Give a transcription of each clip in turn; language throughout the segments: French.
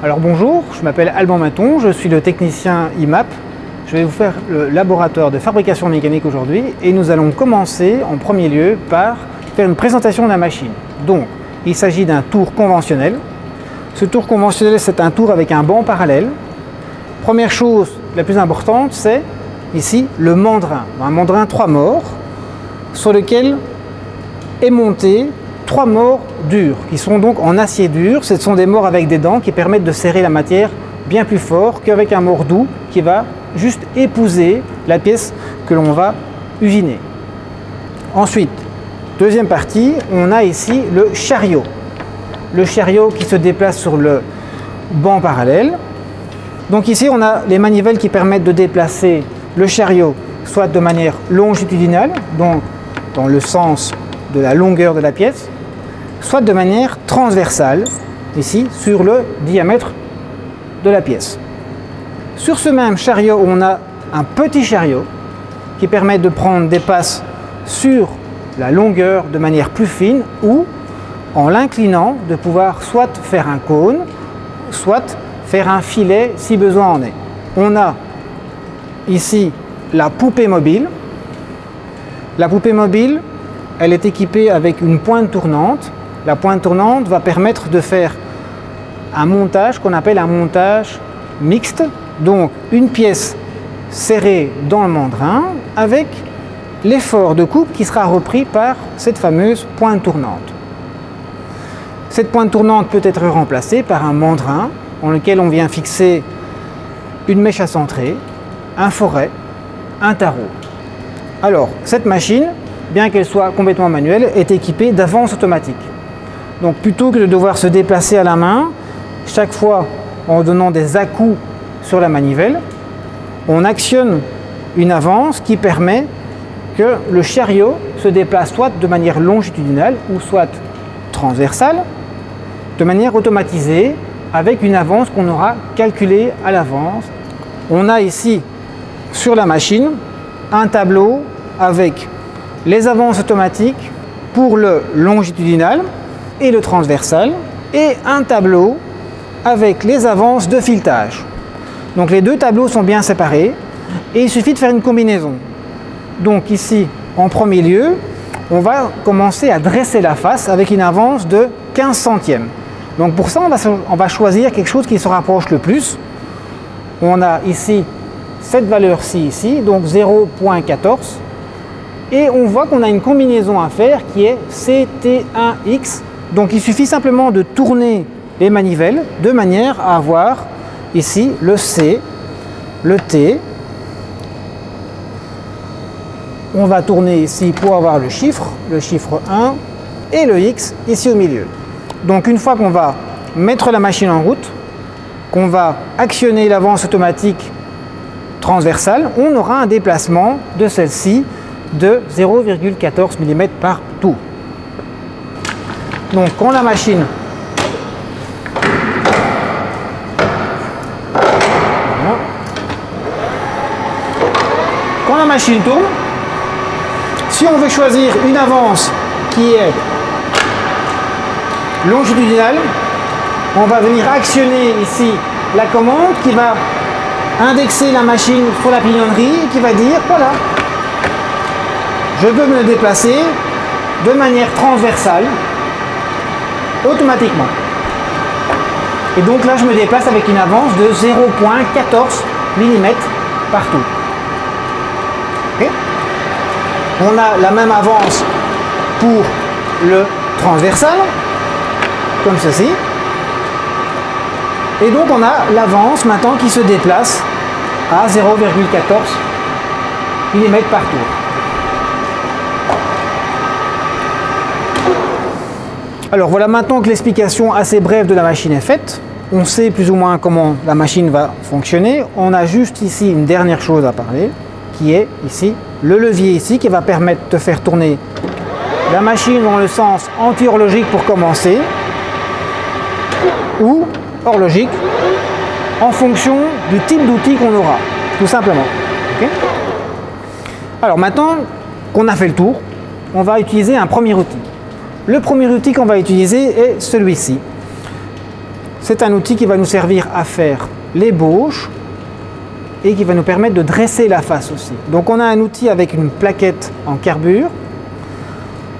Alors bonjour, je m'appelle Alban Maton, je suis le technicien IMAP. Je vais vous faire le laboratoire de fabrication mécanique aujourd'hui et nous allons commencer en premier lieu par faire une présentation de la machine. Donc, il s'agit d'un tour conventionnel. Ce tour conventionnel, c'est un tour avec un banc parallèle. Première chose la plus importante, c'est ici le mandrin. Un mandrin 3 morts sur lequel est monté 3 morts durs, qui sont donc en acier dur. Ce sont des morts avec des dents qui permettent de serrer la matière bien plus fort qu'avec un mort doux qui va juste épouser la pièce que l'on va usiner. Ensuite, deuxième partie, on a ici le chariot. Le chariot qui se déplace sur le banc parallèle. Donc ici, on a les manivelles qui permettent de déplacer le chariot soit de manière longitudinale, donc dans le sens de la longueur de la pièce, soit de manière transversale, ici, sur le diamètre de la pièce. Sur ce même chariot, on a un petit chariot qui permet de prendre des passes sur la longueur de manière plus fine ou, en l'inclinant, de pouvoir soit faire un cône, soit faire un filet si besoin en est. On a ici la poupée mobile. La poupée mobile, elle est équipée avec une pointe tournante. La pointe tournante va permettre de faire un montage qu'on appelle un montage mixte. Donc une pièce serrée dans le mandrin avec l'effort de coupe qui sera repris par cette fameuse pointe tournante. Cette pointe tournante peut être remplacée par un mandrin dans lequel on vient fixer une mèche à centrer, un foret, un tarot. Alors cette machine, bien qu'elle soit complètement manuelle, est équipée d'avances automatiques. Donc plutôt que de devoir se déplacer à la main, chaque fois en donnant des à-coups sur la manivelle, on actionne une avance qui permet que le chariot se déplace soit de manière longitudinale ou soit transversale, de manière automatisée, avec une avance qu'on aura calculée à l'avance. On a ici sur la machine un tableau avec les avances automatiques pour le longitudinal et le transversal et un tableau avec les avances de filetage. Donc les deux tableaux sont bien séparés et il suffit de faire une combinaison. Donc ici, en premier lieu, on va commencer à dresser la face avec une avance de 15 centièmes. Donc pour ça, on va choisir quelque chose qui se rapproche le plus. On a ici cette valeur-ci ici, donc 0,14. Et on voit qu'on a une combinaison à faire qui est CT1X. Donc il suffit simplement de tourner les manivelles de manière à avoir ici le C, le T. On va tourner ici pour avoir le chiffre 1 et le X ici au milieu. Donc une fois qu'on va mettre la machine en route, qu'on va actionner l'avance automatique transversale, on aura un déplacement de celle-ci de 0,14 mm par tour. Donc quand la machine tourne, si on veut choisir une avance qui est longitudinale, on va venir actionner ici la commande qui va indexer la machine sur la pignonnerie et qui va dire voilà, je peux me déplacer de manière transversale automatiquement. Et donc là je me déplace avec une avance de 0,14 mm par tour. Okay. On a la même avance pour le transversal, comme ceci. Et donc on a l'avance maintenant qui se déplace à 0,14 mm par tour. Alors voilà, maintenant que l'explication assez brève de la machine est faite, on sait plus ou moins comment la machine va fonctionner. On a juste ici une dernière chose à parler, qui est ici le levier ici qui va permettre de faire tourner la machine dans le sens anti-horlogique pour commencer, ou horlogique en fonction du type d'outil qu'on aura, tout simplement. Okay. Alors maintenant qu'on a fait le tour, on va utiliser un premier outil. Le premier outil qu'on va utiliser est celui-ci. c'est un outil qui va nous servir à faire l'ébauche et qui va nous permettre de dresser la face aussi. Donc on a un outil avec une plaquette en carbure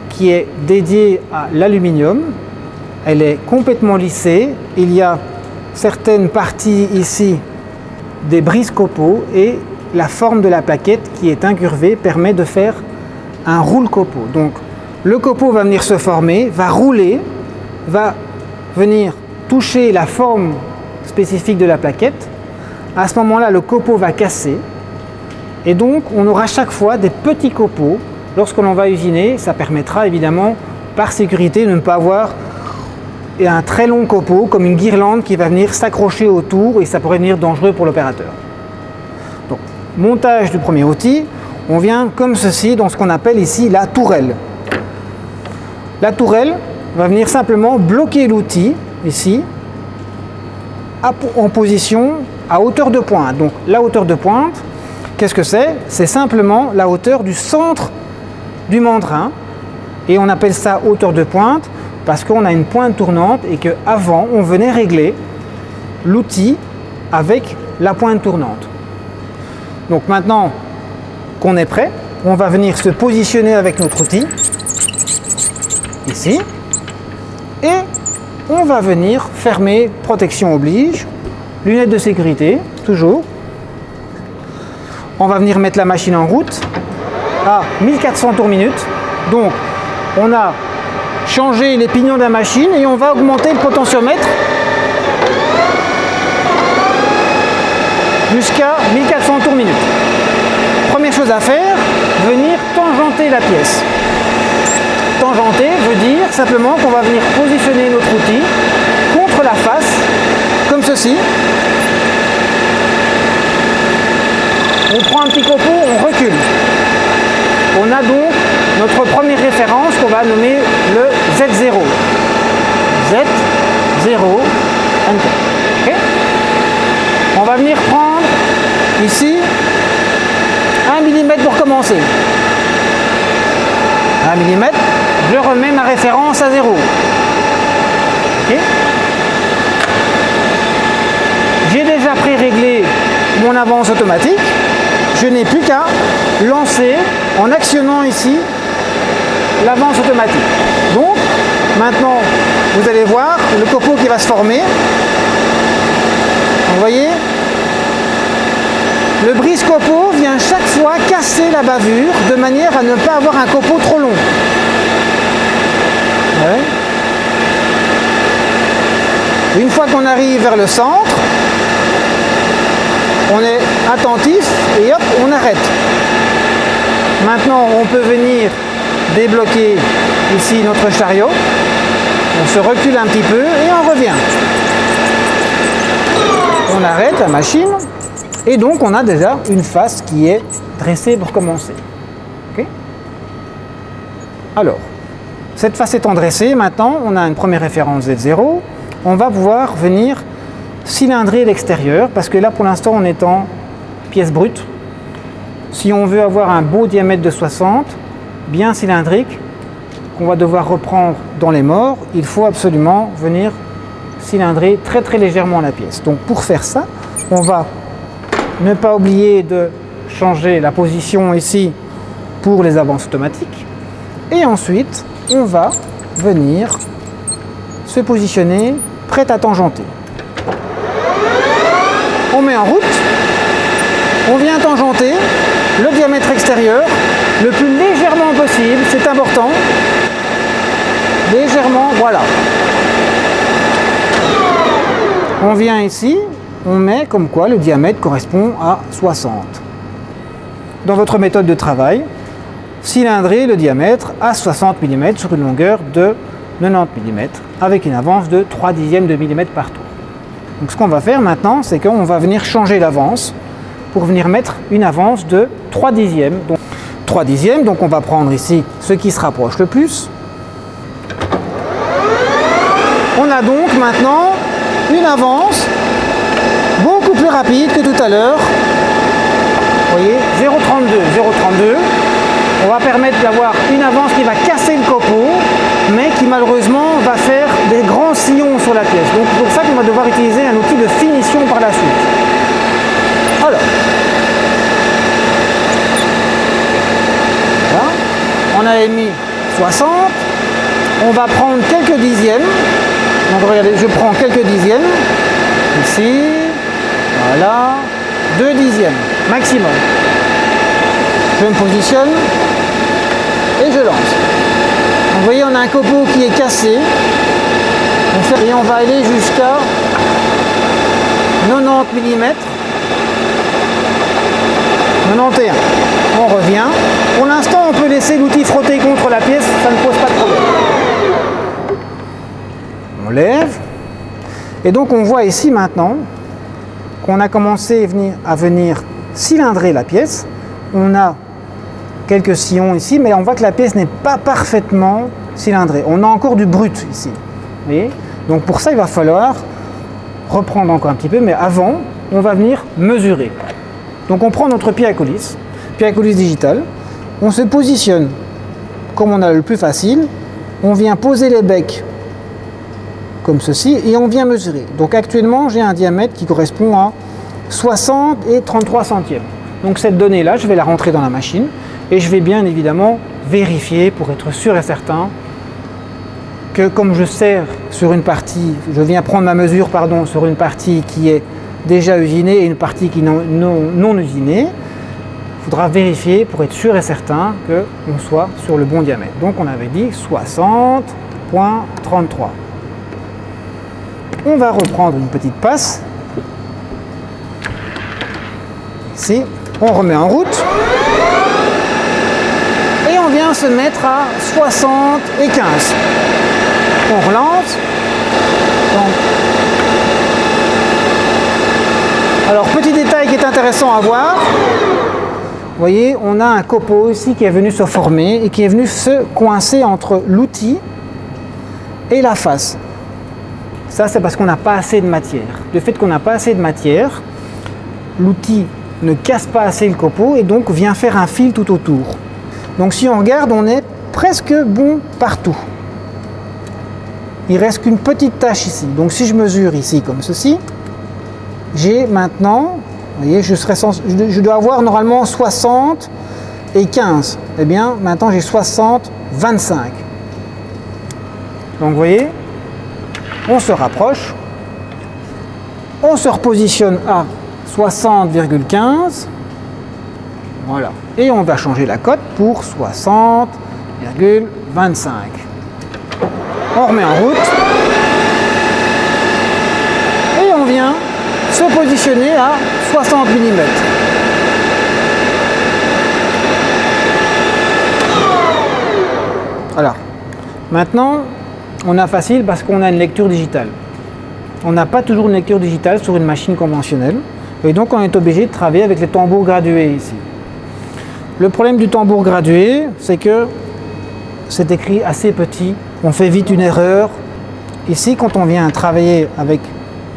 qui est dédiée à l'aluminium. Elle est complètement lissée. Il y a certaines parties ici des brises copeaux et la forme de la plaquette qui est incurvée permet de faire un roule copeaux. Donc le copeau va venir se former, va rouler, va venir toucher la forme spécifique de la plaquette. À ce moment-là, le copeau va casser et donc on aura chaque fois des petits copeaux. Lorsque l'on va usiner, ça permettra évidemment par sécurité de ne pas avoir un très long copeau comme une guirlande qui va venir s'accrocher autour et ça pourrait devenir dangereux pour l'opérateur. Donc, montage du premier outil, on vient comme ceci dans ce qu'on appelle ici la tourelle. La tourelle va venir simplement bloquer l'outil ici en position à hauteur de pointe. Donc la hauteur de pointe, qu'est-ce que c'est? C'est simplement la hauteur du centre du mandrin et on appelle ça hauteur de pointe parce qu'on a une pointe tournante et qu'avant on venait régler l'outil avec la pointe tournante. Donc maintenant qu'on est prêt, on va venir se positionner avec notre outil ici et on va venir fermer, protection oblige, lunettes de sécurité, toujours. On va venir mettre la machine en route à 1400 tours minute. Donc on a changé les pignons de la machine et on va augmenter le potentiomètre jusqu'à 1400 tours minute. Première chose à faire, venir tangenter la pièce. Tangenter veut dire simplement qu'on va venir positionner notre outil contre la face, comme ceci. On prend un petit copeau, on recule. On a donc notre première référence qu'on va nommer le Z0. Z0, Enter. Okay. On va venir prendre ici 1 mm pour commencer. 1 mm, je remets ma référence à 0. Okay. J'ai déjà pré-réglé mon avance automatique. Je n'ai plus qu'à lancer en actionnant ici l'avance automatique. Donc maintenant vous allez voir le copeau qui va se former. Vous voyez, le brise-copeau vient chaque fois casser la bavure de manière à ne pas avoir un copeau trop long. Ouais. Une fois qu'on arrive vers le centre, on est attentif et hop, on arrête. Maintenant, on peut venir débloquer ici notre chariot. On se recule un petit peu et on revient. On arrête la machine et donc on a déjà une face qui est dressée pour commencer. Okay. Alors, cette face étant dressée, maintenant on a une première référence Z0. On va pouvoir venir cylindrer l'extérieur parce que là pour l'instant on est en pièce brute. Si on veut avoir un beau diamètre de 60, bien cylindrique, qu'on va devoir reprendre dans les morts, il faut absolument venir cylindrer très très légèrement la pièce. Donc pour faire ça, on va ne pas oublier de changer la position ici pour les avances automatiques. Et ensuite, on va venir se positionner prêt à tangenter. On met en route, on vient tangenter le diamètre extérieur le plus légèrement possible, c'est important. Légèrement, voilà. On vient ici, on met comme quoi le diamètre correspond à 60. Dans votre méthode de travail, cylindrez le diamètre à 60 mm sur une longueur de 90 mm avec une avance de 3/10 de millimètre par tour. Donc ce qu'on va faire maintenant, c'est qu'on va venir changer l'avance pour venir mettre une avance de 3/10. Donc 3/10, donc on va prendre ici ce qui se rapproche le plus. On a donc maintenant une avance beaucoup plus rapide que tout à l'heure. Vous voyez, 0,32. On va permettre d'avoir une avance qui va casser le copeau, mais qui malheureusement va faire des grands sillons sur la pièce. Donc c'est pour ça qu'on va devoir 60. On va prendre quelques dixièmes. Donc regardez, je prends quelques dixièmes. Ici, voilà, 2 dixièmes maximum. Je me positionne et je lance. Donc, vous voyez, on a un copeau qui est cassé. Et on va aller jusqu'à 90 mm. 91. On revient. Pour l'instant, on peut laisser l'outil frotter contre la pièce, ça ne pose pas de problème. On lève. Et donc, on voit ici maintenant qu'on a commencé à venir cylindrer la pièce. On a quelques sillons ici, mais on voit que la pièce n'est pas parfaitement cylindrée. On a encore du brut ici. Vous voyez ? Donc pour ça, il va falloir reprendre encore un petit peu, mais avant, on va venir mesurer. Donc on prend notre pied à coulisse digital, on se positionne comme on a le plus facile, on vient poser les becs comme ceci et on vient mesurer. Donc actuellement, j'ai un diamètre qui correspond à 60 et 33 centièmes. Donc cette donnée-là, je vais la rentrer dans la machine et je vais bien évidemment vérifier pour être sûr et certain que comme je serre sur une partie, je viens prendre ma mesure sur une partie qui est déjà usinée et une partie qui est non usinée, il faudra vérifier pour être sûr et certain qu'on soit sur le bon diamètre. Donc on avait dit 60,33. On va reprendre une petite passe. Ici, on remet en route. Et on vient se mettre à 75. On relance. Donc, alors, petit détail qui est intéressant à voir. Vous voyez, on a un copeau ici qui est venu se former et qui est venu se coincer entre l'outil et la face. Ça, c'est parce qu'on n'a pas assez de matière. Le fait qu'on n'a pas assez de matière, l'outil ne casse pas assez le copeau et donc vient faire un fil tout autour. Donc si on regarde, on est presque bon partout. Il reste qu'une petite tache ici. Donc si je mesure ici comme ceci, j'ai maintenant, vous voyez, je dois avoir normalement 60 et 15. Eh bien, maintenant j'ai 60, 25. Donc vous voyez, on se rapproche, on se repositionne à 60,15. Voilà. Et on va changer la cote pour 60,25. On remet en route. Et on vient se positionner à 60 mm. Alors, maintenant, on a facile parce qu'on a une lecture digitale. On n'a pas toujours une lecture digitale sur une machine conventionnelle. Et donc, on est obligé de travailler avec les tambours gradués ici. Le problème du tambour gradué, c'est que c'est écrit assez petit. On fait vite une erreur. Ici, quand on vient travailler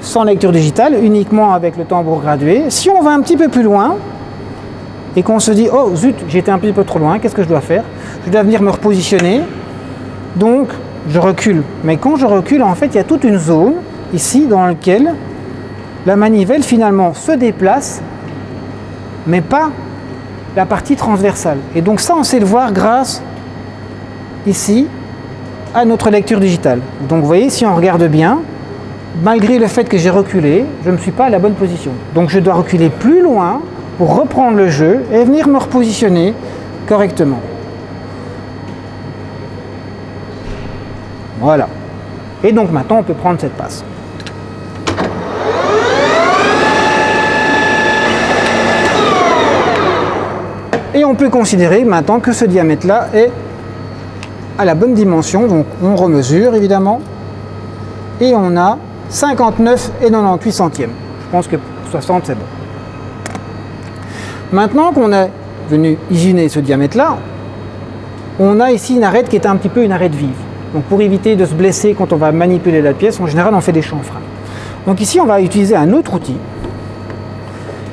sans lecture digitale, uniquement avec le tambour gradué, si on va un petit peu plus loin et qu'on se dit « Oh zut, j'étais un petit peu trop loin, qu'est-ce que je dois faire ?» Je dois venir me repositionner. Donc, je recule. Mais quand je recule, en fait, il y a toute une zone ici dans laquelle la manivelle finalement se déplace, mais pas la partie transversale. Et donc ça, on sait le voir grâce ici à notre lecture digitale. Donc vous voyez, si on regarde bien, malgré le fait que j'ai reculé, je ne suis pas à la bonne position. Donc je dois reculer plus loin pour reprendre le jeu et venir me repositionner correctement. Voilà. Et donc maintenant, on peut prendre cette passe. Et on peut considérer maintenant que ce diamètre-là est à la bonne dimension. Donc on remesure évidemment. Et on a 59 et 98 centièmes. Je pense que pour 60 c'est bon. Maintenant qu'on est venu usiner ce diamètre-là, on a ici une arête qui est un petit peu une arête vive. Donc pour éviter de se blesser quand on va manipuler la pièce, en général on fait des chanfreins. Donc ici on va utiliser un autre outil,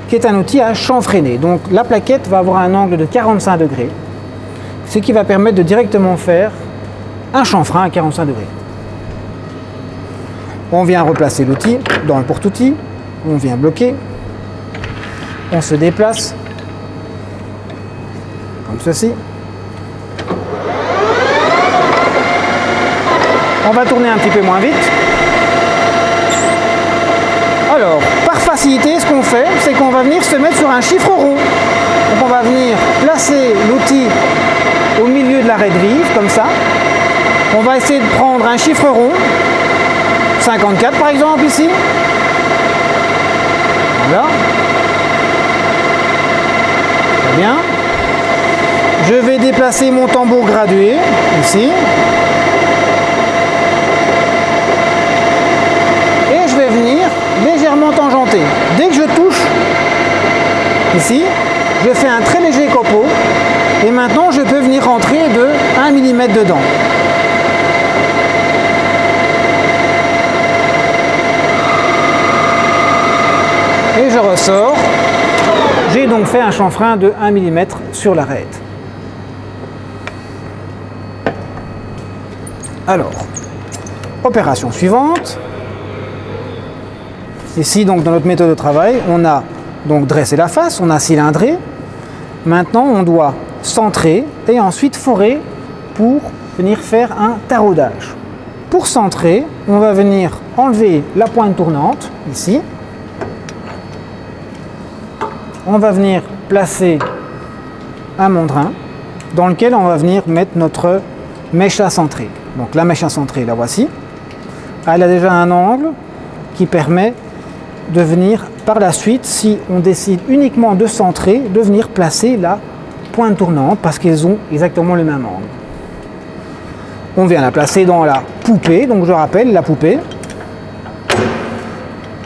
qui est un outil à chanfreiner. Donc la plaquette va avoir un angle de 45 degrés, ce qui va permettre de directement faire un chanfrein à 45 degrés. On vient replacer l'outil dans le porte-outil, on vient bloquer, on se déplace, comme ceci. On va tourner un petit peu moins vite. Alors, par facilité, ce qu'on fait, c'est qu'on va venir se mettre sur un chiffre rond. Donc on va venir placer l'outil au milieu de l'arête vive, comme ça. On va essayer de prendre un chiffre rond, 54 par exemple ici. Voilà. Très bien. Je vais déplacer mon tambour gradué, ici. Et je vais venir légèrement tangenter. Dès que je touche, ici, je fais un très léger copeau. Et maintenant, je peux venir rentrer de 1 mm dedans. Et je ressors. J'ai donc fait un chanfrein de 1 mm sur l'arête. Alors, opération suivante. Ici, donc, dans notre méthode de travail, on a donc dressé la face, on a cylindré. Maintenant, on doit centrer et ensuite forer pour venir faire un taraudage. Pour centrer, on va venir enlever la pointe tournante, ici. On va venir placer un mondrin dans lequel on va venir mettre notre mèche à centrer. Donc la mèche à centrer, la voici. Elle a déjà un angle qui permet de venir par la suite, si on décide uniquement de centrer, de venir placer la pointe tournante parce qu'ils ont exactement le même angle. On vient la placer dans la poupée, donc je rappelle la poupée.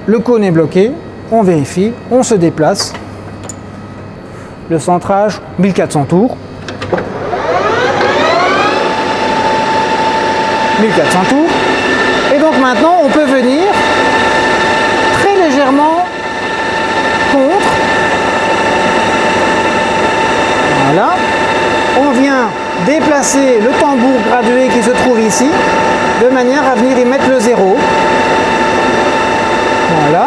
Le cône est bloqué, on vérifie, on se déplace. Le centrage, 1400 tours. 1400 tours. Et donc maintenant, on peut venir très légèrement contre. Voilà. On vient déplacer le tambour gradué qui se trouve ici, de manière à venir y mettre le 0. Voilà.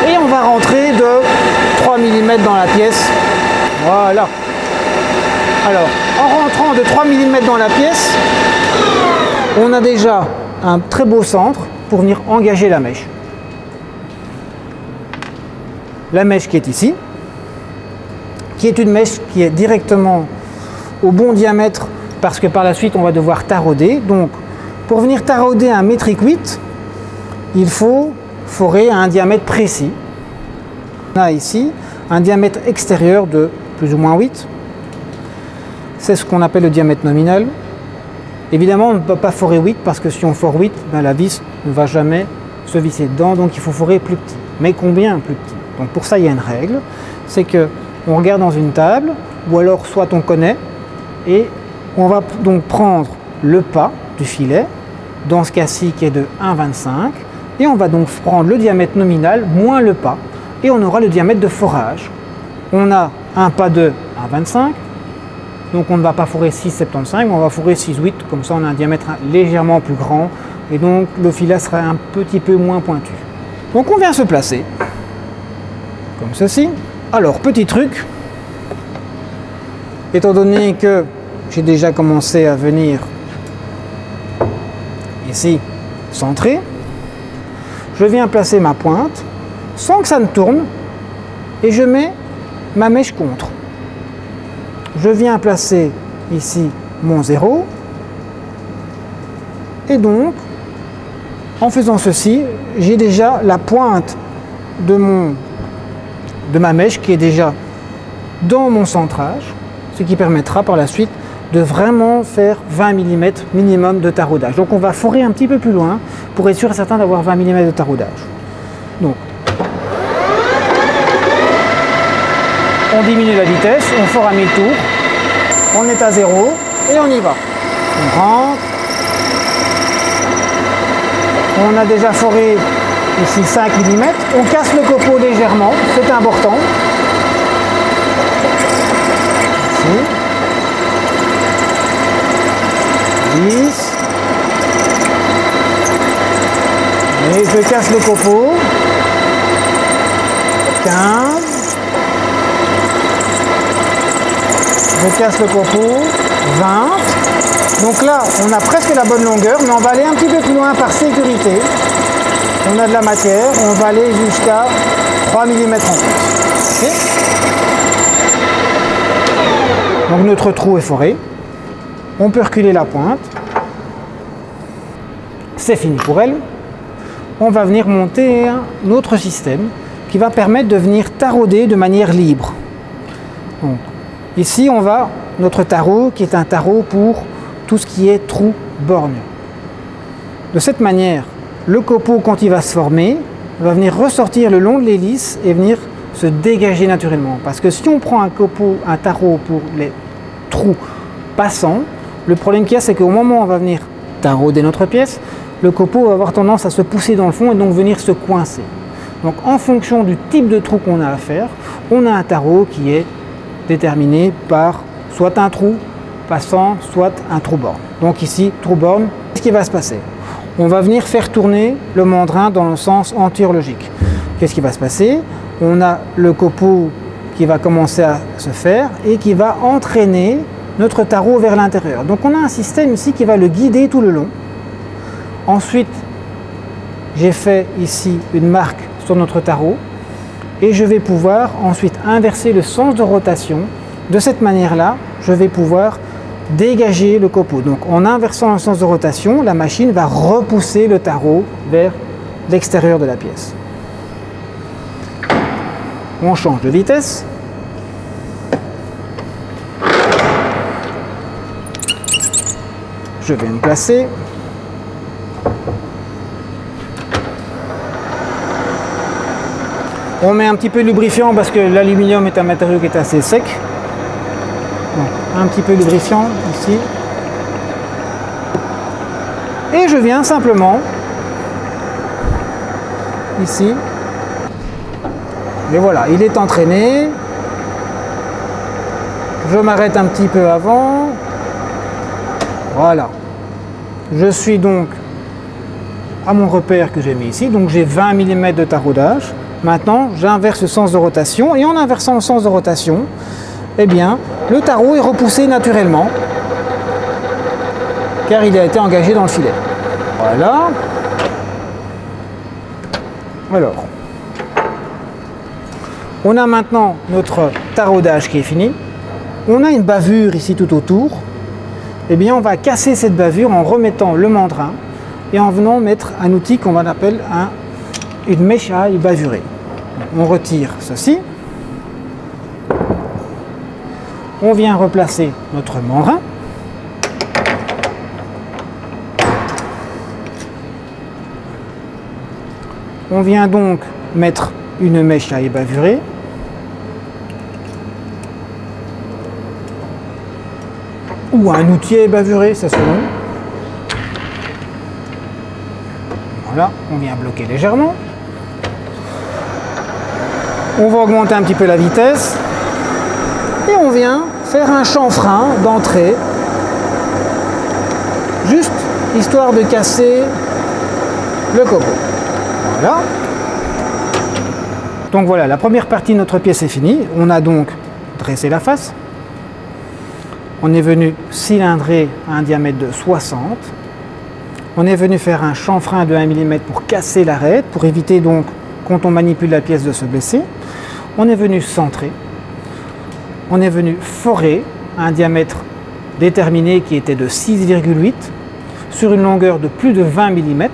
Et on va rentrer de 3 mm dans la pièce. Voilà. Alors, en rentrant de 3 mm dans la pièce, on a déjà un très beau centre pour venir engager la mèche. La mèche qui est ici, qui est une mèche qui est directement au bon diamètre parce que par la suite on va devoir tarauder. Donc, pour venir tarauder un métrique 8, il faut forer à un diamètre précis. On a ici un diamètre extérieur de plus ou moins 8. C'est ce qu'on appelle le diamètre nominal. Évidemment, on ne peut pas forer 8 parce que si on fore 8, ben la vis ne va jamais se visser dedans, donc il faut forer plus petit. Mais combien plus petit? Donc pour ça, il y a une règle, c'est que on regarde dans une table, ou alors soit on connaît, et on va donc prendre le pas du filet, dans ce cas-ci qui est de 1,25, et on va donc prendre le diamètre nominal moins le pas, et on aura le diamètre de forage. On a un pas de 1,25, donc on ne va pas forer 6,75, on va forer 6,8, comme ça on a un diamètre légèrement plus grand, et donc le filet sera un petit peu moins pointu. Donc on vient se placer, comme ceci. Alors, petit truc, étant donné que j'ai déjà commencé à venir ici centrer, je viens placer ma pointe sans que ça ne tourne et je mets ma mèche contre. Je viens placer ici mon 0 et donc en faisant ceci, j'ai déjà la pointe de ma mèche qui est déjà dans mon centrage, ce qui permettra par la suite de vraiment faire 20 mm minimum de taraudage. Donc on va forer un petit peu plus loin pour être sûr et certain d'avoir 20 mm de taraudage. Donc on diminue la vitesse, on fore à 1000 tours, on est à 0 et on y va. On rentre. On a déjà foré ici 5 mm, on casse le copeau légèrement, c'est important. Ici. 10. Et je casse le copeau. 15. Je casse le copeau. 20. Donc là, on a presque la bonne longueur, mais on va aller un petit peu plus loin par sécurité. On a de la matière, on va aller jusqu'à 3 mm en plus. Okay. Donc notre trou est foré. On peut reculer la pointe. C'est fini pour elle. On va venir monter un autre système qui va permettre de venir tarauder de manière libre. Donc, ici, on va notre tarot qui est un tarot pour tout ce qui est trou borgne. De cette manière, le copeau, quand il va se former, va venir ressortir le long de l'hélice et venir se dégager naturellement. Parce que si on prend un tarot pour les trous passants, le problème qu'il y a, c'est qu'au moment où on va venir tarauder notre pièce, le copeau va avoir tendance à se pousser dans le fond et donc venir se coincer. Donc en fonction du type de trou qu'on a à faire, on a un tarot qui est déterminé par soit un trou passant, soit un trou borne. Donc ici, trou borne, qu'est-ce qui va se passer? On va venir faire tourner le mandrin dans le sens anti-horlogique. Qu'est-ce qui va se passer? On a le copeau qui va commencer à se faire et qui va entraîner notre tarot vers l'intérieur. Donc on a un système ici qui va le guider tout le long. Ensuite, j'ai fait ici une marque sur notre tarot et je vais pouvoir ensuite inverser le sens de rotation. De cette manière-là, je vais pouvoir dégager le copeau. Donc en inversant le sens de rotation, la machine va repousser le tarot vers l'extérieur de la pièce. On change de vitesse. Je vais me placer. On met un petit peu de lubrifiant parce que l'aluminium est un matériau qui est assez sec. Donc, un petit peu de lubrifiant ici. Et je viens simplement ici. Et voilà, il est entraîné. Je m'arrête un petit peu avant. Voilà. Je suis donc à mon repère que j'ai mis ici. Donc j'ai 20 mm de taraudage. Maintenant, j'inverse le sens de rotation. Et en inversant le sens de rotation, eh bien, le tarot est repoussé naturellement. Car il a été engagé dans le filet. Voilà. Alors. On a maintenant notre taraudage qui est fini. On a une bavure ici tout autour. Eh bien, on va casser cette bavure en remettant le mandrin et en venant mettre un outil qu'on appelle une mèche à bavurée. On retire ceci. On vient replacer notre mandrin. On vient donc mettre une mèche à ébavurer. Ou un outil à ébavurer, ça selon. Voilà, on vient bloquer légèrement. On va augmenter un petit peu la vitesse. Et on vient faire un chanfrein d'entrée. Juste histoire de casser le copeau. Voilà. Donc voilà, la première partie de notre pièce est finie. On a donc dressé la face. On est venu cylindrer à un diamètre de 60. On est venu faire un chanfrein de 1 mm pour casser l'arête, pour éviter donc, quand on manipule la pièce, de se blesser. On est venu centrer. On est venu forer à un diamètre déterminé qui était de 6,8 sur une longueur de plus de 20 mm.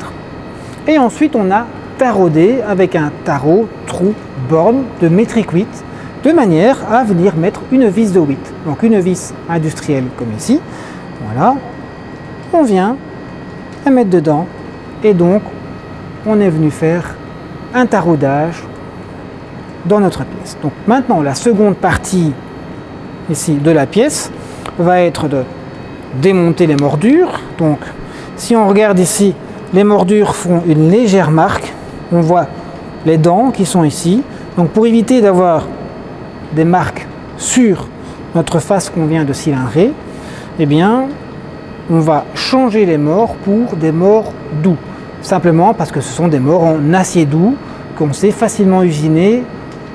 Et ensuite, on a taraudé avec un tarot trou borne de métrique 8 de manière à venir mettre une vis de 8. Donc une vis industrielle comme ici. Voilà. On vient la mettre dedans et donc on est venu faire un taraudage dans notre pièce. Donc maintenant la seconde partie ici de la pièce va être de démonter les mordures. Donc si on regarde ici, les mordures font une légère marque. On voit les dents qui sont ici. Donc pour éviter d'avoir des marques sur notre face qu'on vient de cylindrer, eh bien on va changer les morts pour des morts doux. Simplement parce que ce sont des morts en acier doux qu'on sait facilement usiner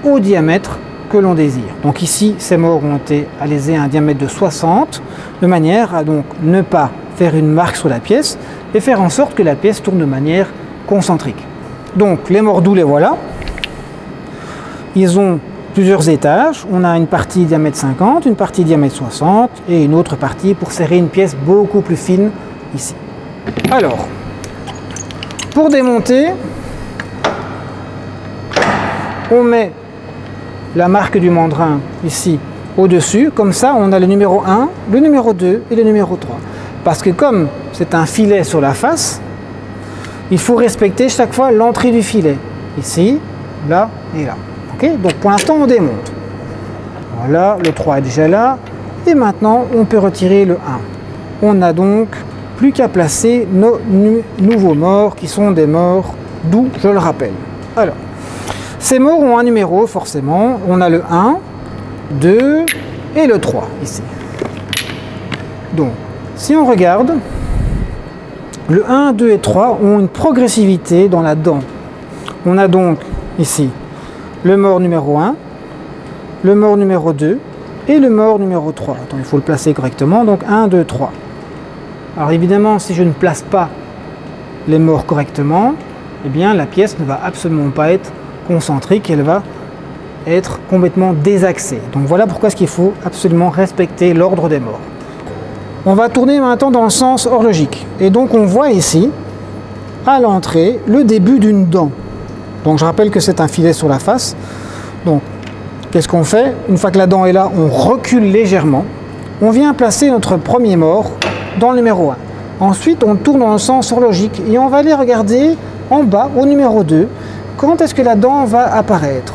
au diamètre que l'on désire. Donc ici, ces morts ont été alésés à un diamètre de 60, de manière à donc ne pas faire une marque sur la pièce et faire en sorte que la pièce tourne de manière concentrique. Donc les mordous, les voilà. Ils ont plusieurs étages. On a une partie diamètre 50, une partie diamètre 60 et une autre partie pour serrer une pièce beaucoup plus fine ici. Alors, pour démonter, on met la marque du mandrin ici au-dessus. Comme ça, on a le numéro 1, le numéro 2 et le numéro 3. Parce que comme c'est un filet sur la face, il faut respecter chaque fois l'entrée du filet. Ici, là et là. Okay, donc pour l'instant, on démonte. Voilà, le 3 est déjà là. Et maintenant, on peut retirer le 1. On n'a donc plus qu'à placer nos nouveaux morts, qui sont des morts doux, je le rappelle. Alors, ces morts ont un numéro, forcément. On a le 1, 2 et le 3, ici. Donc, si on regarde, le 1, 2 et 3 ont une progressivité dans la dent. On a donc, ici, le mort numéro 1, le mort numéro 2 et le mort numéro 3. Attends, il faut le placer correctement. Donc 1, 2, 3. Alors évidemment, si je ne place pas les morts correctement, eh bien la pièce ne va absolument pas être concentrique, elle va être complètement désaxée. Donc voilà pourquoi il faut absolument respecter l'ordre des morts. On va tourner maintenant dans le sens horlogique. Et donc on voit ici, à l'entrée, le début d'une dent. Donc je rappelle que c'est un filet sur la face. Donc qu'est-ce qu'on fait? Une fois que la dent est là, on recule légèrement. On vient placer notre premier mort dans le numéro 1. Ensuite, on tourne dans le sens horlogique et on va aller regarder en bas au numéro 2. Quand est-ce que la dent va apparaître?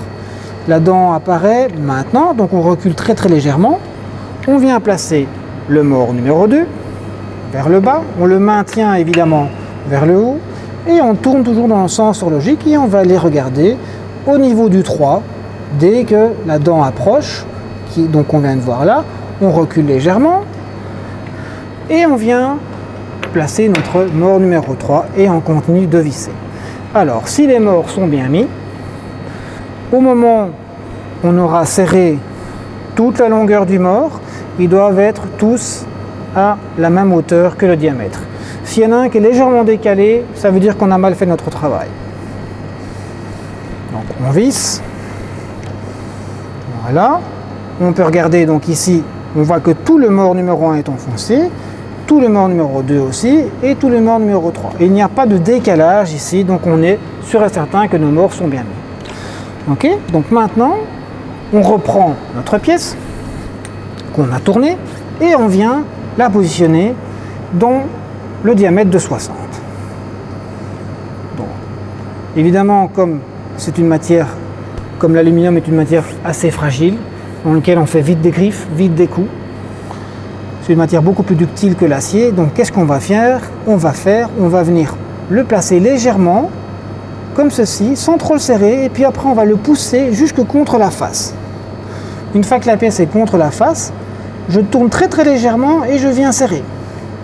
La dent apparaît maintenant, donc on recule très très légèrement. On vient placer le mort numéro 2 vers le bas. On le maintient évidemment vers le haut. Et on tourne toujours dans le sens horlogique et on va aller regarder au niveau du 3, dès que la dent approche, donc on vient de voir là, on recule légèrement et on vient placer notre mort numéro 3 et on continue de visser. Alors, si les morts sont bien mis, au moment où on aura serré toute la longueur du mort, ils doivent être tous à la même hauteur que le diamètre. S'il y en a un qui est légèrement décalé, ça veut dire qu'on a mal fait notre travail. Donc on visse. Voilà. On peut regarder donc ici, on voit que tout le mort numéro 1 est enfoncé, tout le mort numéro 2 aussi, et tout le mort numéro 3. Et il n'y a pas de décalage ici, donc on est sûr et certain que nos morts sont bien mis. Ok, donc maintenant, on reprend notre pièce qu'on a tournée et on vient la positionner dans le diamètre de 60. Bon. Évidemment, comme c'est une matière, comme l'aluminium est une matière assez fragile, dans laquelle on fait vite des griffes, vite des coups, c'est une matière beaucoup plus ductile que l'acier, donc qu'est-ce qu'on va faire? On va venir le placer légèrement, comme ceci, sans trop le serrer, et puis après on va le pousser jusque contre la face. Une fois que la pièce est contre la face, je tourne très très légèrement et je viens serrer.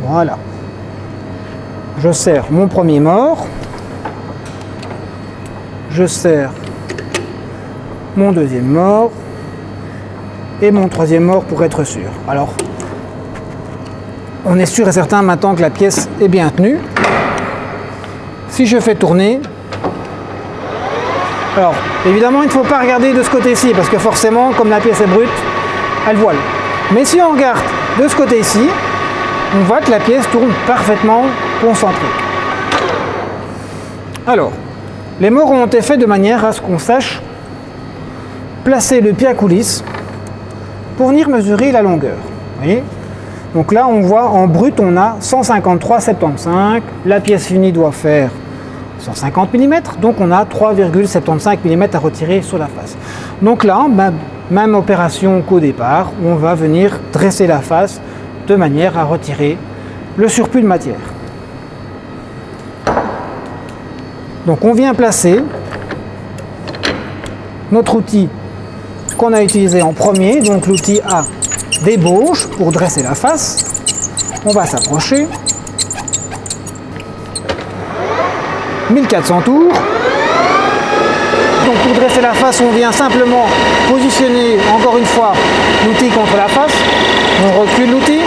Voilà. Je serre mon premier mort, je serre mon deuxième mort et mon troisième mort pour être sûr. Alors, on est sûr et certain maintenant que la pièce est bien tenue. Si je fais tourner, alors évidemment il ne faut pas regarder de ce côté-ci parce que forcément, comme la pièce est brute, elle voile. Mais si on regarde de ce côté-ci, on voit que la pièce tourne parfaitement concentrique. Alors, les morts ont été faits de manière à ce qu'on sache placer le pied à coulisse pour venir mesurer la longueur. Vous voyez? Donc là, on voit en brut, on a 153,75. La pièce finie doit faire 150 mm, donc on a 3,75 mm à retirer sur la face. Donc là, même opération qu'au départ, on va venir dresser la face de manière à retirer le surplus de matière. Donc on vient placer notre outil qu'on a utilisé en premier, donc l'outil A d'ébauche pour dresser la face. On va s'approcher. 1400 tours. Donc pour dresser la face, on vient simplement positionner encore une fois l'outil contre la face. On recule l'outil.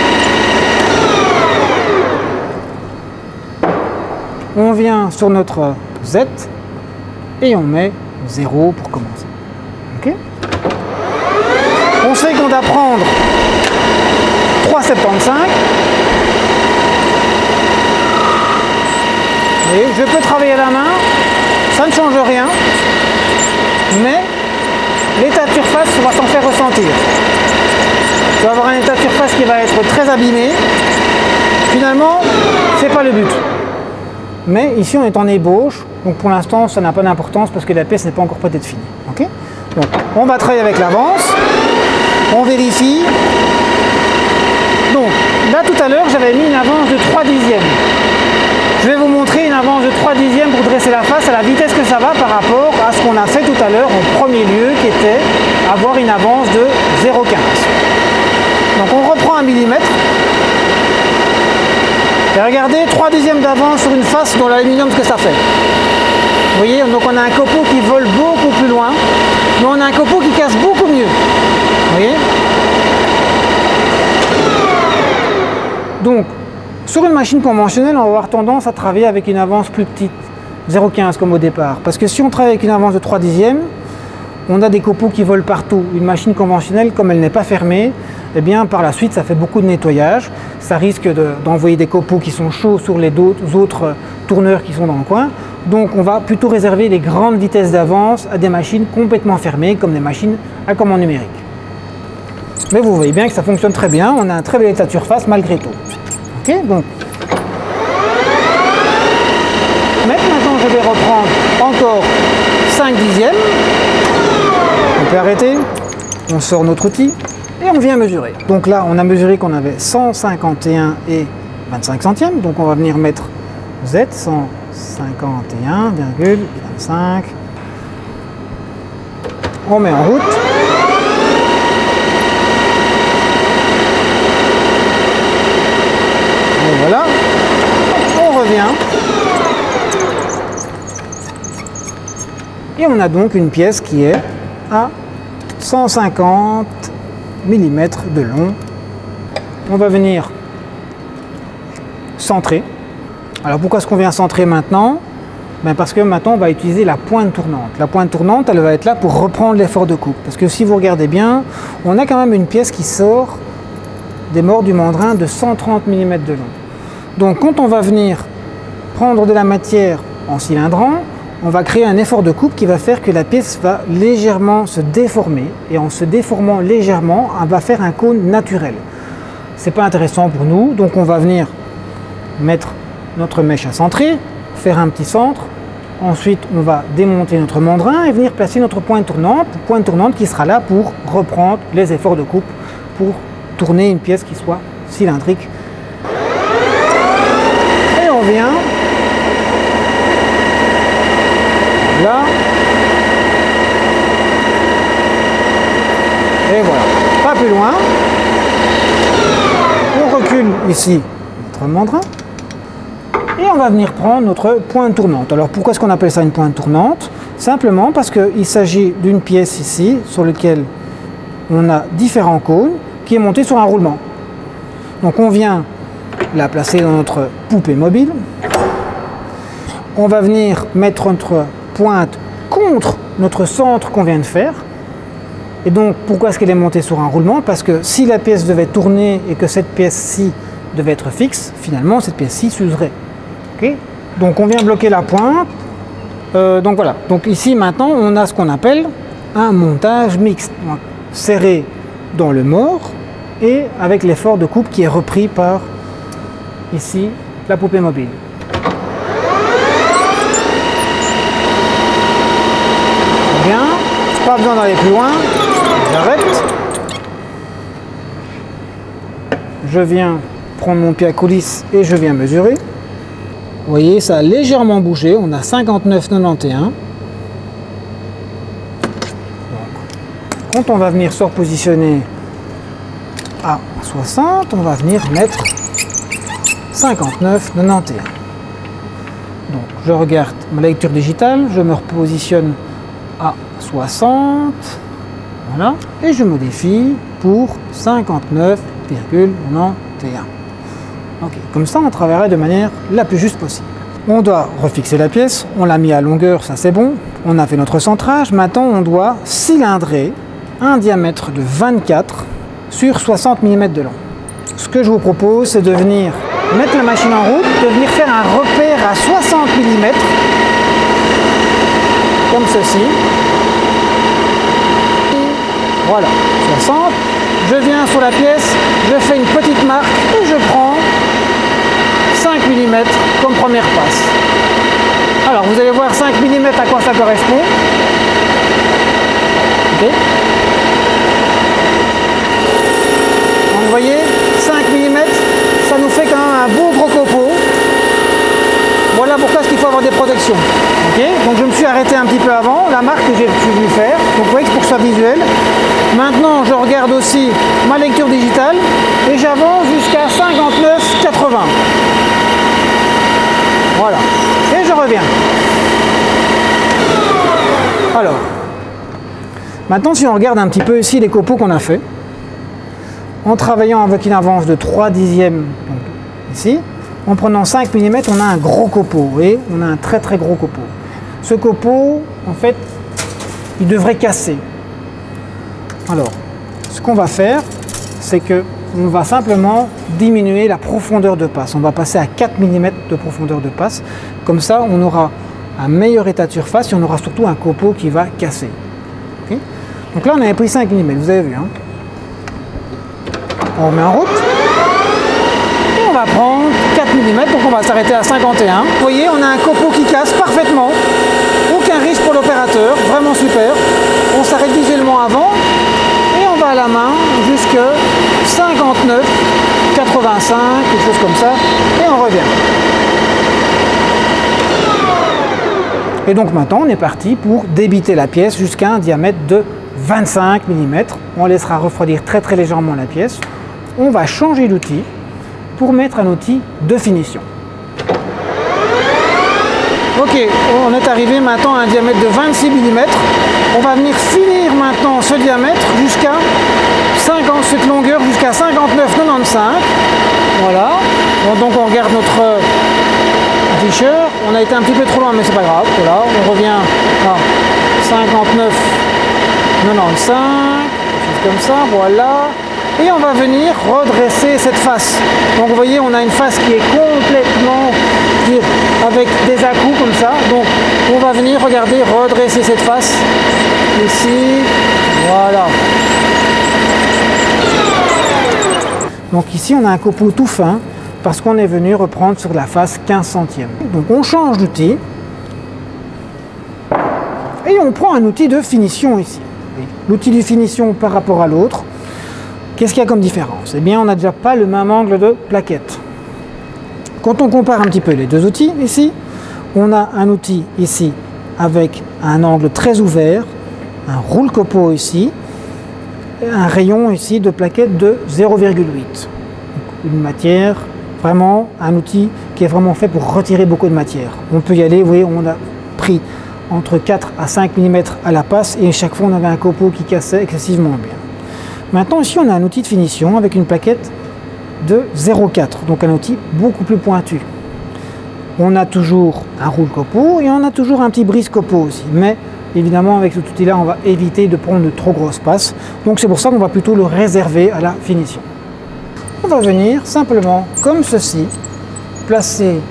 on vient sur notre Z et on met 0 pour commencer. Okay. On sait qu'on doit prendre 3,75. Et je peux travailler à la main, ça ne change rien, mais l'état de surface va s'en faire ressentir. Je vais avoir un état de surface qui va être très abîmé. Finalement, c'est pas le but. Mais ici, on est en ébauche, donc pour l'instant, ça n'a pas d'importance parce que la pièce n'est pas encore prête d'être finie. Okay, donc, on va travailler avec l'avance, on vérifie. Donc, là tout à l'heure, j'avais mis une avance de 3 dixièmes. Je vais vous montrer une avance de 3 dixièmes pour dresser la face à la vitesse que ça va par rapport à ce qu'on a fait tout à l'heure en premier lieu, qui était avoir une avance de 0,15. Donc on reprend un millimètre. Et regardez, 3 dixièmes d'avance sur une face dans l'aluminium, ce que ça fait. Vous voyez, donc on a un copeau qui vole beaucoup plus loin, mais on a un copeau qui casse beaucoup mieux. Vous voyez? Donc, sur une machine conventionnelle, on va avoir tendance à travailler avec une avance plus petite, 0,15 comme au départ. Parce que si on travaille avec une avance de 3 dixièmes, on a des copeaux qui volent partout. Une machine conventionnelle, comme elle n'est pas fermée, eh bien par la suite ça fait beaucoup de nettoyage. Ça risque d'envoyer des copeaux qui sont chauds sur les autres tourneurs qui sont dans le coin. Donc on va plutôt réserver les grandes vitesses d'avance à des machines complètement fermées, comme des machines à commande numérique. Mais vous voyez bien que ça fonctionne très bien, on a un très bel état de surface malgré tout. Okay, donc. Maintenant je vais reprendre encore 5 dixièmes. On peut arrêter, on sort notre outil et on vient mesurer. Donc là on a mesuré qu'on avait 151 et 25 centièmes, donc on va venir mettre Z, 151,25. On met en route. Et voilà, on revient. Et on a donc une pièce qui est à 150 mm de long. On va venir centrer. Alors pourquoi est-ce qu'on vient centrer maintenant? Ben parce que maintenant on va utiliser la pointe tournante. La pointe tournante, elle va être là pour reprendre l'effort de coupe. Parce que si vous regardez bien, on a quand même une pièce qui sort des morts du mandrin de 130 mm de long. Donc quand on va venir prendre de la matière en cilindrant, on va créer un effort de coupe qui va faire que la pièce va légèrement se déformer. Et en se déformant légèrement, elle va faire un cône naturel. C'est pas intéressant pour nous, donc on va venir mettre notre mèche à centrer, faire un petit centre. Ensuite, on va démonter notre mandrin et venir placer notre pointe tournante qui sera là pour reprendre les efforts de coupe, pour tourner une pièce qui soit cylindrique. Et on vient là. Et voilà, pas plus loin. On recule ici notre mandrin. Et on va venir prendre notre pointe tournante. Alors pourquoi est-ce qu'on appelle ça une pointe tournante? Simplement parce qu'il s'agit d'une pièce ici sur laquelle on a différents cônes qui est montée sur un roulement. Donc on vient la placer dans notre poupée mobile. On va venir mettre notre pointe contre notre centre qu'on vient de faire. Et donc pourquoi est-ce qu'elle est montée sur un roulement? Parce que si la pièce devait tourner et que cette pièce-ci devait être fixe, finalement cette pièce-ci s'userait. Okay. Donc on vient bloquer la pointe. Donc voilà. Donc ici maintenant on a ce qu'on appelle un montage mixte. Donc, serré dans le mort et avec l'effort de coupe qui est repris par ici la poupée mobile. Bien. Pas besoin d'aller plus loin. J'arrête. Je viens prendre mon pied à coulisse et je viens mesurer. Vous voyez, ça a légèrement bougé, on a 59,91. Quand on va venir se repositionner à 60, on va venir mettre 59,91. Donc je regarde ma lecture digitale, je me repositionne à 60, voilà, et je modifie pour 59,91. Ok, comme ça on travaillerait de manière la plus juste possible. On doit refixer la pièce, on l'a mis à longueur, ça c'est bon. On a fait notre centrage, maintenant on doit cylindrer un diamètre de 24 sur 60 mm de long. Ce que je vous propose, c'est de venir mettre la machine en route, de venir faire un repère à 60 mm, comme ceci. Voilà, 60. Je viens sur la pièce, je fais une petite marque et je prends 5 mm comme première passe. Alors vous allez voir 5 mm à quoi ça correspond. Okay. Donc vous voyez, 5 mm, ça nous fait quand même un beau gros copeau. Voilà pourquoi il faut avoir des protections. Okay. Donc je me suis arrêté un petit peu avant, la marque que j'ai voulu faire. Donc vous voyez que pour que ce soit visuel. Maintenant je regarde aussi ma lecture digitale et j'avance jusqu'à 59,80. Voilà. Et je reviens. Alors, maintenant si on regarde un petit peu ici les copeaux qu'on a fait, en travaillant avec une avance de 3 dixièmes, donc ici, en prenant 5 mm, on a un gros copeau, et on a un très très gros copeau. Ce copeau, en fait, il devrait casser. Alors, ce qu'on va faire, c'est que on va simplement diminuer la profondeur de passe. On va passer à 4 mm de profondeur de passe. Comme ça, on aura un meilleur état de surface et on aura surtout un copeau qui va casser. Okay. Donc là, on avait pris 5 mm, vous avez vu. Hein. On remet en route. Et on va prendre 4 mm, donc on va s'arrêter à 51. Vous voyez, on a un copeau qui casse parfaitement. Aucun risque pour l'opérateur, vraiment super. On s'arrête visuellement avant. Et on va à la main jusqu'à 59, 85, quelque chose comme ça, et on revient. Et donc maintenant on est parti pour débiter la pièce jusqu'à un diamètre de 25 mm. On laissera refroidir très très légèrement la pièce. On va changer d'outil pour mettre un outil de finition. Ok, on est arrivé maintenant à un diamètre de 26 mm. On va venir finir maintenant ce diamètre jusqu'à 50, cette longueur jusqu'à 59,95. Voilà. Bon, donc on regarde notre afficheur. On a été un petit peu trop loin, mais c'est pas grave. Voilà, on revient à 59,95. Comme ça, voilà. Et on va venir redresser cette face. Donc vous voyez, on a une face qui est complètement avec des à-coups comme ça. Donc on va venir, regarder, redresser cette face. Ici, voilà. Donc ici, on a un copeau tout fin parce qu'on est venu reprendre sur la face 15 centièmes. Donc on change d'outil et on prend un outil de finition ici. L'outil de finition par rapport à l'autre. Qu'est-ce qu'il y a comme différence? Eh bien, on n'a déjà pas le même angle de plaquette. Quand on compare un petit peu les deux outils, ici, on a un outil ici avec un angle très ouvert, un roule-copeau ici, et un rayon ici de plaquette de 0,8. Une matière, vraiment un outil qui est vraiment fait pour retirer beaucoup de matière. On peut y aller, vous voyez, on a pris entre 4 à 5 mm à la passe et chaque fois on avait un copeau qui cassait excessivement bien. Maintenant ici on a un outil de finition avec une plaquette de 0,4, donc un outil beaucoup plus pointu. On a toujours un roule-copeau et on a toujours un petit brise-copeau aussi, mais évidemment avec cet outil-là on va éviter de prendre de trop grosses passes, donc c'est pour ça qu'on va plutôt le réserver à la finition. On va venir simplement, comme ceci, placer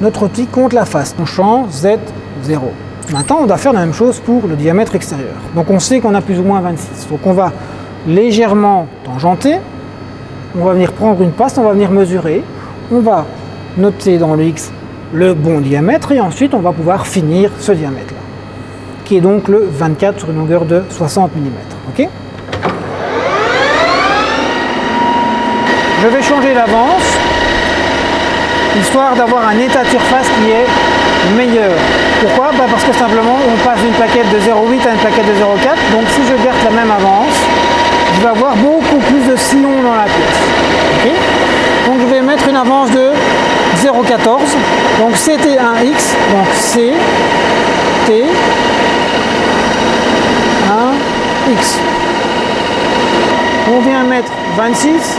notre outil contre la face. On change Z0. Maintenant on doit faire la même chose pour le diamètre extérieur. Donc on sait qu'on a plus ou moins 26, donc on va légèrement tangenter, on va venir prendre une passe, on va venir mesurer, on va noter dans le X le bon diamètre et ensuite on va pouvoir finir ce diamètre là, qui est donc le 24 sur une longueur de 60 mm. Okay. Je vais changer l'avance, histoire d'avoir un état de surface qui est meilleur. Pourquoi? Parce que simplement on passe d'une plaquette de 0,8 à une plaquette de 0,4, donc si je garde la même avance, je vais avoir beaucoup plus de sillons dans la pièce. Okay. Donc je vais mettre une avance de 0,14, donc CT1X, donc C, T, 1X. On vient mettre 26,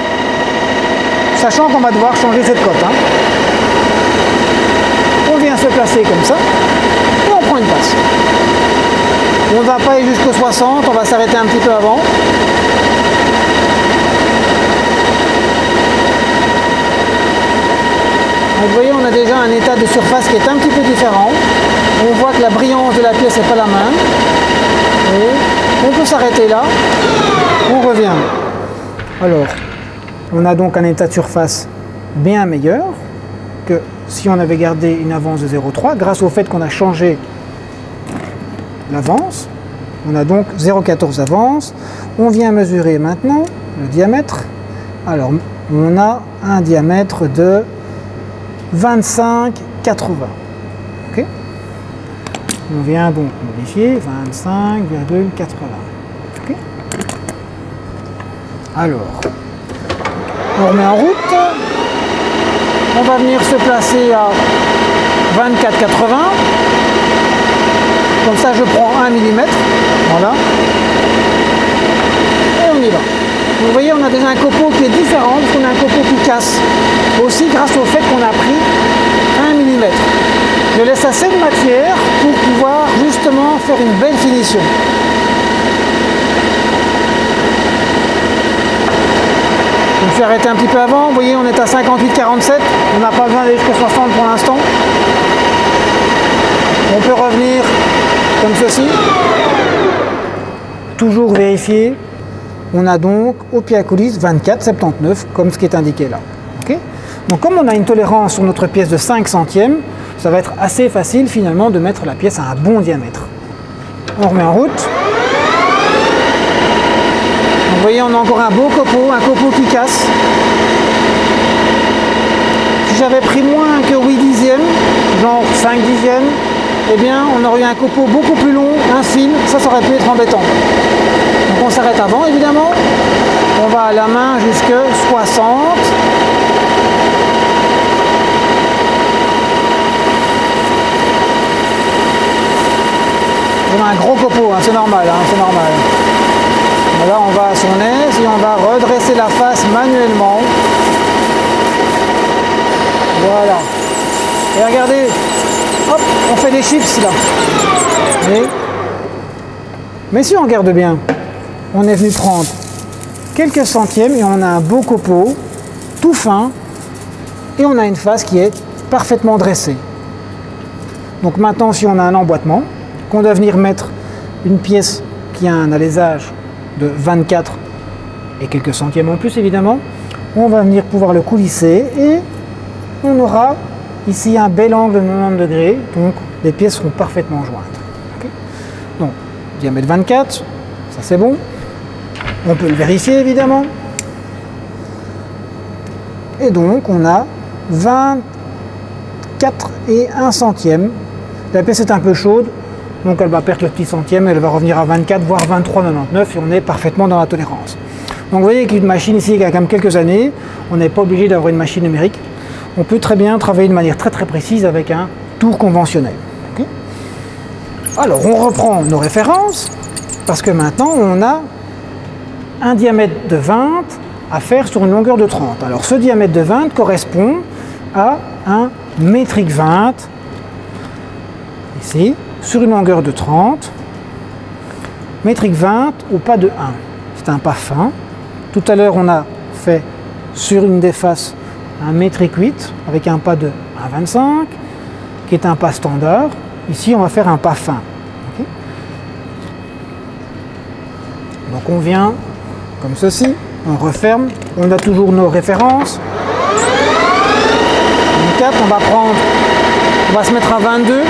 sachant qu'on va devoir changer cette cote. Hein. se placer comme ça, et on prend une passe. On ne va pas aller jusqu'au 60, on va s'arrêter un petit peu avant. Donc vous voyez, on a déjà un état de surface qui est un petit peu différent. On voit que la brillance de la pièce n'est pas la même. Et on peut s'arrêter là. On revient. Alors, on a donc un état de surface bien meilleur que si on avait gardé une avance de 0,3 grâce au fait qu'on a changé l'avance. On a donc 0,14 avance. On vient mesurer maintenant le diamètre. Alors, on a un diamètre de 25,80. Okay. On vient donc modifier 25,80. Okay. Alors, on remet en route. On va venir se placer à 24,80. Comme ça, je prends 1 mm. Voilà. Et on y va. Vous voyez, on a déjà un copeau qui est différent, parce qu'on a un copeau qui casse. Aussi grâce au fait qu'on a pris 1 mm. Je laisse assez de matière pour pouvoir justement faire une belle finition. Je me suis arrêté un petit peu avant. Vous voyez, on est à 58,47. On n'a pas besoin d'aller jusqu'à 60 pour l'instant. On peut revenir comme ceci. Toujours vérifier. On a donc au pied à coulisse 24,79 comme ce qui est indiqué là. Okay. Donc comme on a une tolérance sur notre pièce de 5 centièmes, ça va être assez facile finalement de mettre la pièce à un bon diamètre. On remet en route. Donc, vous voyez, on a encore un beau copeau qui casse. Si j'avais pris moins que 8 dixièmes, genre 5 dixièmes, eh bien on aurait eu un copeau beaucoup plus long, un fil, ça aurait pu être embêtant. Donc on s'arrête avant évidemment, on va à la main jusque 60. On a un gros copeau, hein, c'est normal, c'est normal. Là on va à son aise et on va redresser la face manuellement. Voilà. Et regardez, hop, on fait des chips là. Mais si on regarde bien, on est venu prendre quelques centièmes et on a un beau copeau, tout fin, et on a une face qui est parfaitement dressée. Donc maintenant, si on a un emboîtement, qu'on doit venir mettre une pièce qui a un alésage de 24 et quelques centièmes en plus évidemment, on va venir pouvoir le coulisser et on aura ici un bel angle de 90 degrés, donc les pièces seront parfaitement jointes. Okay. Donc, diamètre 24, ça c'est bon. On peut le vérifier évidemment. Et donc on a 24 et 1 centième. La pièce est un peu chaude, donc elle va perdre le petit centième, elle va revenir à 24, voire 23,99 et on est parfaitement dans la tolérance. Donc vous voyez qu'une machine ici qui a quand même quelques années, on n'est pas obligé d'avoir une machine numérique. On peut très bien travailler de manière très précise avec un tour conventionnel. Okay. Alors on reprend nos références, parce que maintenant on a un diamètre de 20 à faire sur une longueur de 30. Alors ce diamètre de 20 correspond à un métrique 20, ici, sur une longueur de 30. Métrique 20 au pas de 1. C'est un pas fin. Tout à l'heure on a fait sur une des faces un métrique 8 avec un pas de 1,25 qui est un pas standard. Ici on va faire un pas fin. Okay. Donc on vient comme ceci, on referme, on a toujours nos références. 24, on va se mettre à 22.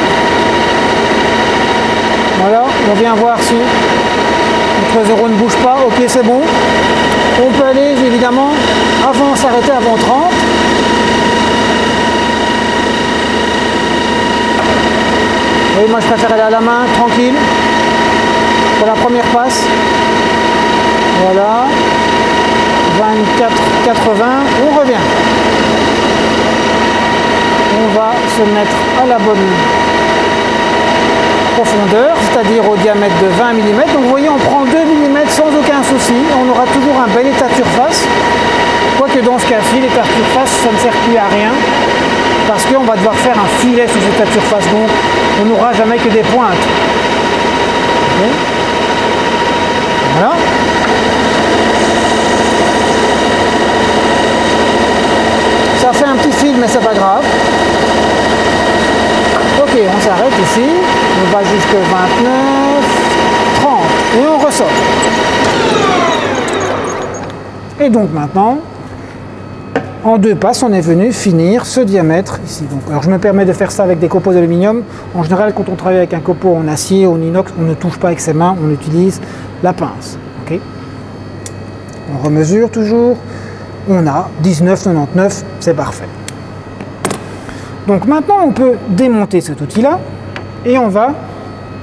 Voilà, on vient voir si notre zéro ne bouge pas, ok c'est bon. On peut aller évidemment avant, s'arrêter avant 30. Oui, moi je préfère aller à la main, tranquille, pour la première passe. Voilà, 24,80, on revient. On va se mettre à la bonne profondeur, c'est-à-dire au diamètre de 20 mm. Donc vous voyez, on prend 2 mm sans aucun souci, on aura toujours un bel état de surface. Quoique dans ce cas-ci, l'état de surface, ça ne sert plus à rien, parce parce qu'on va devoir faire un filet sur cette surface, donc on n'aura jamais que des pointes. Okay. Voilà. Ça fait un petit fil, mais c'est pas grave. Ok, on s'arrête ici. On va jusqu'à 29, 30 et on ressort. Et donc maintenant, en 2 passes, on est venu finir ce diamètre ici. Donc, alors je me permets de faire ça avec des copeaux d'aluminium. En général, quand on travaille avec un copeau en acier ou en inox, on ne touche pas avec ses mains, on utilise la pince. Okay. On remesure toujours. On a 19,99, c'est parfait. Donc maintenant, on peut démonter cet outil-là et on va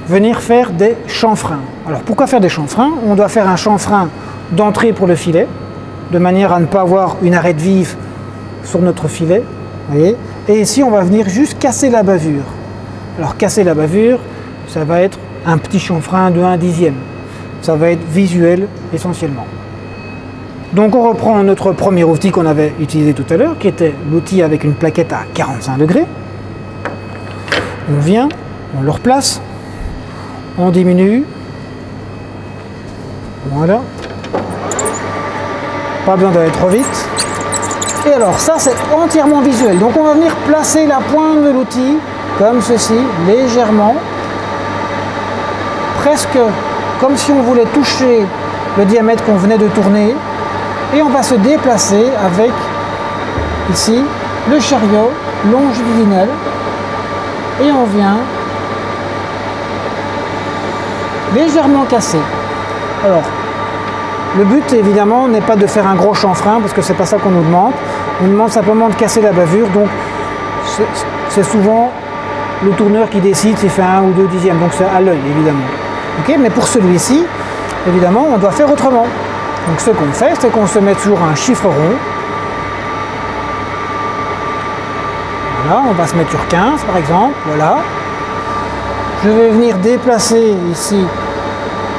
venir faire des chanfreins. Alors pourquoi faire des chanfreins? On doit faire un chanfrein d'entrée pour le filet, de manière à ne pas avoir une arête vive sur notre filet. Voyez. Et ici, on va venir juste casser la bavure. Alors casser la bavure, ça va être un petit chanfrein de 1/10. Ça va être visuel essentiellement. Donc on reprend notre premier outil qu'on avait utilisé tout à l'heure, qui était l'outil avec une plaquette à 45 degrés. On vient, on le replace, on diminue. Voilà. Pas besoin d'aller trop vite. Et alors ça c'est entièrement visuel. Donc on va venir placer la pointe de l'outil comme ceci, légèrement. Presque comme si on voulait toucher le diamètre qu'on venait de tourner. Et on va se déplacer avec, ici, le chariot longitudinal. Et on vient légèrement casser. Alors, le but, évidemment, n'est pas de faire un gros chanfrein, parce que c'est pas ça qu'on nous demande. On nous demande simplement de casser la bavure. Donc, c'est souvent le tourneur qui décide s'il fait 1 ou 2/10. Donc, c'est à l'œil, évidemment. Okay, mais pour celui-ci, évidemment, on doit faire autrement. Donc ce qu'on fait, c'est qu'on se met toujours un chiffre rond. Voilà, on va se mettre sur 15 par exemple, voilà. Je vais venir déplacer ici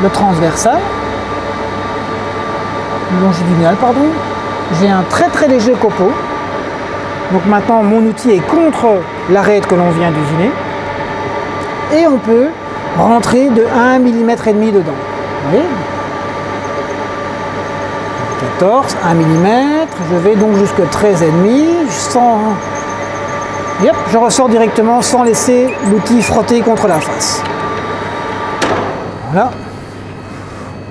le transversal, le longitudinal, pardon. J'ai un très léger copeau. Donc maintenant mon outil est contre l'arête que l'on vient d'usiner. Et on peut rentrer de 1,5 mm dedans. Vous voyez ? 14, 1 mm, je vais donc jusqu'à 13,5, sans... Yep, je ressors directement sans laisser l'outil frotter contre la face. Voilà.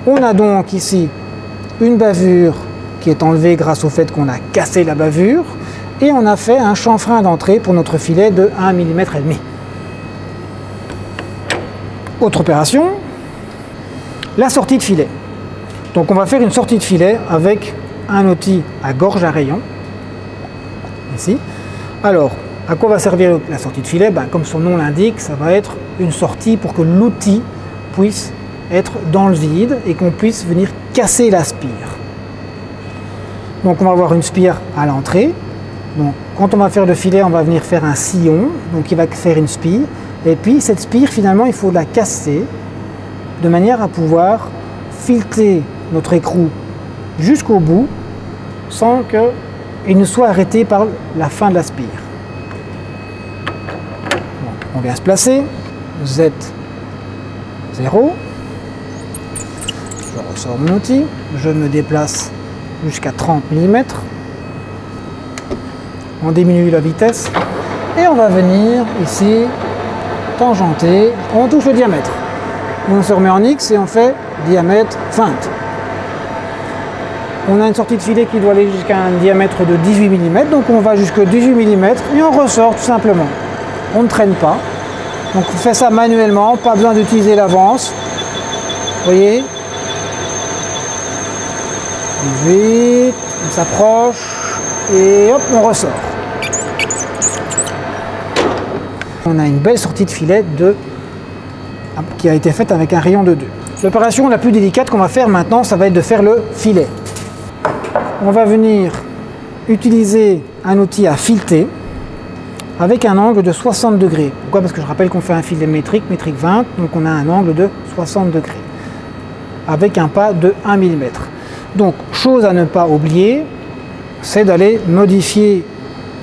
On a donc ici une bavure qui est enlevée grâce au fait qu'on a cassé la bavure et on a fait un chanfrein d'entrée pour notre filet de 1,5 mm. Autre opération, la sortie de filet. Donc on va faire une sortie de filet avec un outil à gorge à rayon, ici. Alors, à quoi va servir la sortie de filet? Comme son nom l'indique, ça va être une sortie pour que l'outil puisse être dans le vide et qu'on puisse venir casser la spire. Donc on va avoir une spire à l'entrée. Donc quand on va faire le filet, on va venir faire un sillon, donc il va faire une spire. Et puis cette spire, finalement, il faut la casser de manière à pouvoir fileter notre écrou jusqu'au bout sans qu'il ne soit arrêté par la fin de la spire. Bon, on vient se placer, Z0, je ressors mon outil, je me déplace jusqu'à 30 mm, on diminue la vitesse et on va venir ici tangenter, on touche le diamètre. On se remet en X et on fait diamètre feinte. On a une sortie de filet qui doit aller jusqu'à un diamètre de 18 mm, donc on va jusqu'à 18 mm et on ressort tout simplement. On ne traîne pas. Donc on fait ça manuellement, pas besoin d'utiliser l'avance. Vous voyez? Vite, on s'approche et hop, on ressort. On a une belle sortie de filet qui a été faite avec un rayon de 2. L'opération la plus délicate qu'on va faire maintenant, ça va être de faire le filet. On va venir utiliser un outil à fileter avec un angle de 60 degrés. Pourquoi? Parce que je rappelle qu'on fait un filet métrique 20, donc on a un angle de 60 degrés avec un pas de 1 mm. Donc, chose à ne pas oublier, c'est d'aller modifier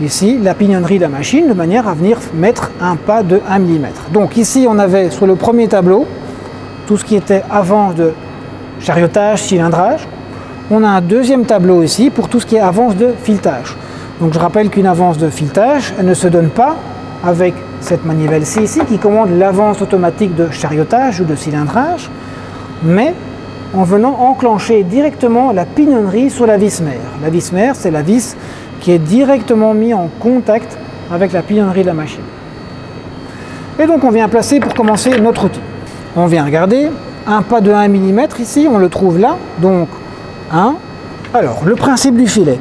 ici la pignonnerie de la machine de manière à venir mettre un pas de 1 mm. Donc ici on avait sur le premier tableau tout ce qui était avance de chariotage, cilindrage. On a un deuxième tableau ici pour tout ce qui est avance de filetage. Donc je rappelle qu'une avance de filetage, elle ne se donne pas avec cette manivelle-ci ici qui commande l'avance automatique de chariotage ou de cilindrage, mais en venant enclencher directement la pignonnerie sur la vis mère. La vis mère, c'est la vis qui est directement mise en contact avec la pignonnerie de la machine. Et donc on vient placer pour commencer notre outil. On vient regarder un pas de 1 mm ici, on le trouve là, donc 1. Alors le principe du filet,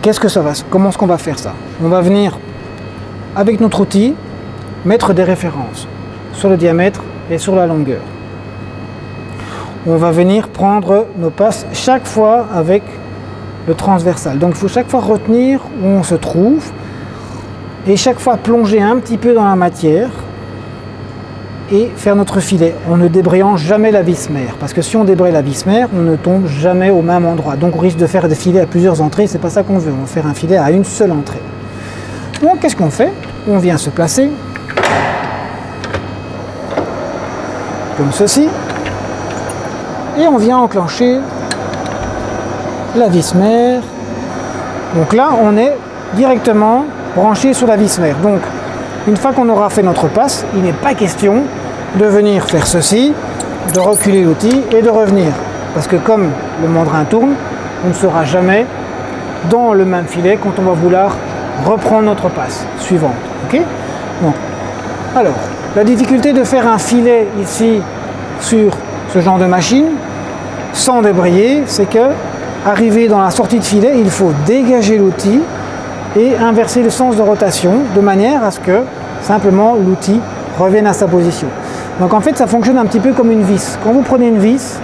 comment est-ce qu'on va faire ça? On va venir avec notre outil mettre des références sur le diamètre et sur la longueur. On va venir prendre nos passes chaque fois avec le transversal. Donc il faut chaque fois retenir où on se trouve et chaque fois plonger un petit peu dans la matière et faire notre filet en ne débrayant jamais la vis mère. Parce que si on débraye la vis mère, on ne tombe jamais au même endroit. Donc on risque de faire des filets à plusieurs entrées, c'est pas ça qu'on veut. On va faire un filet à une seule entrée. Donc qu'est-ce qu'on fait? On vient se placer comme ceci et on vient enclencher la vis mère. Donc là on est directement branché sur la vis mère. Donc une fois qu'on aura fait notre passe, il n'est pas question de venir faire ceci, de reculer l'outil et de revenir. Parce que comme le mandrin tourne, on ne sera jamais dans le même filet quand on va vouloir reprendre notre passe suivante. Okay? Bon. Alors, la difficulté de faire un filet ici sur ce genre de machine, sans débrayer, c'est que arrivé dans la sortie de filet, il faut dégager l'outil et inverser le sens de rotation de manière à ce que simplement l'outil revienne à sa position. Donc en fait ça fonctionne un petit peu comme une vis. Quand vous prenez une vis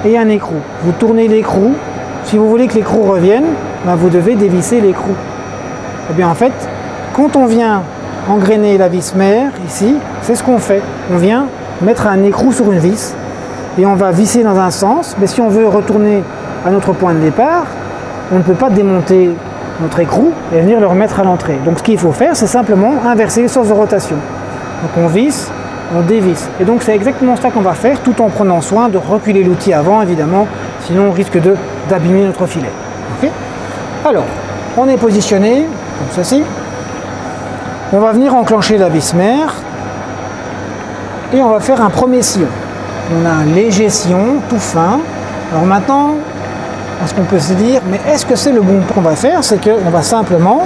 et un écrou, vous tournez l'écrou, si vous voulez que l'écrou revienne, ben vous devez dévisser l'écrou. Et bien en fait, quand on vient engrainer la vis mère ici, c'est ce qu'on fait. On vient mettre un écrou sur une vis et on va visser dans un sens, mais si on veut retourner à notre point de départ, on ne peut pas démonter notre écrou et venir le remettre à l'entrée. Donc ce qu'il faut faire, c'est simplement inverser le sens de rotation. Donc on visse, on dévisse. Et donc c'est exactement ça qu'on va faire, tout en prenant soin de reculer l'outil avant, évidemment, sinon on risque d'abîmer notre filet. Okay? Alors, on est positionné, comme ceci. On va venir enclencher la vis mère et on va faire un premier sillon. On a un léger sillon, tout fin. Alors maintenant, ce qu'on peut se dire, mais est-ce que c'est le bon qu'on va faire? C'est qu'on va simplement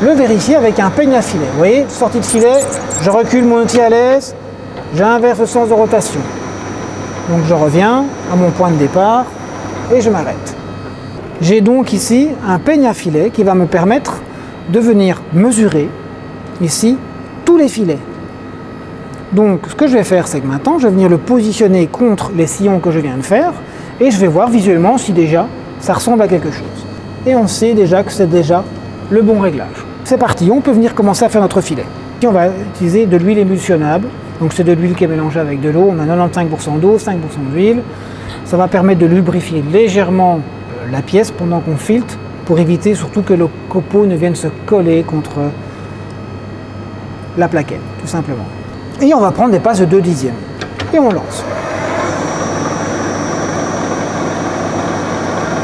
le vérifier avec un peigne à filet. Vous voyez, sortie de filet, je recule mon outil à l'aise, j'inverse le sens de rotation. Donc je reviens à mon point de départ et je m'arrête. J'ai donc ici un peigne à filet qui va me permettre de venir mesurer ici tous les filets. Donc ce que je vais faire, c'est que maintenant je vais venir le positionner contre les sillons que je viens de faire et je vais voir visuellement si déjà ça ressemble à quelque chose. Et on sait déjà que c'est déjà le bon réglage. C'est parti, on peut venir commencer à faire notre filet. Ici on va utiliser de l'huile émulsionnable. Donc c'est de l'huile qui est mélangée avec de l'eau. On a 95% d'eau, 5% d'huile. Ça va permettre de lubrifier légèrement la pièce pendant qu'on filte pour éviter surtout que le copeau ne vienne se coller contre la plaquette, tout simplement. Et on va prendre des passes de 2/10. Et on lance.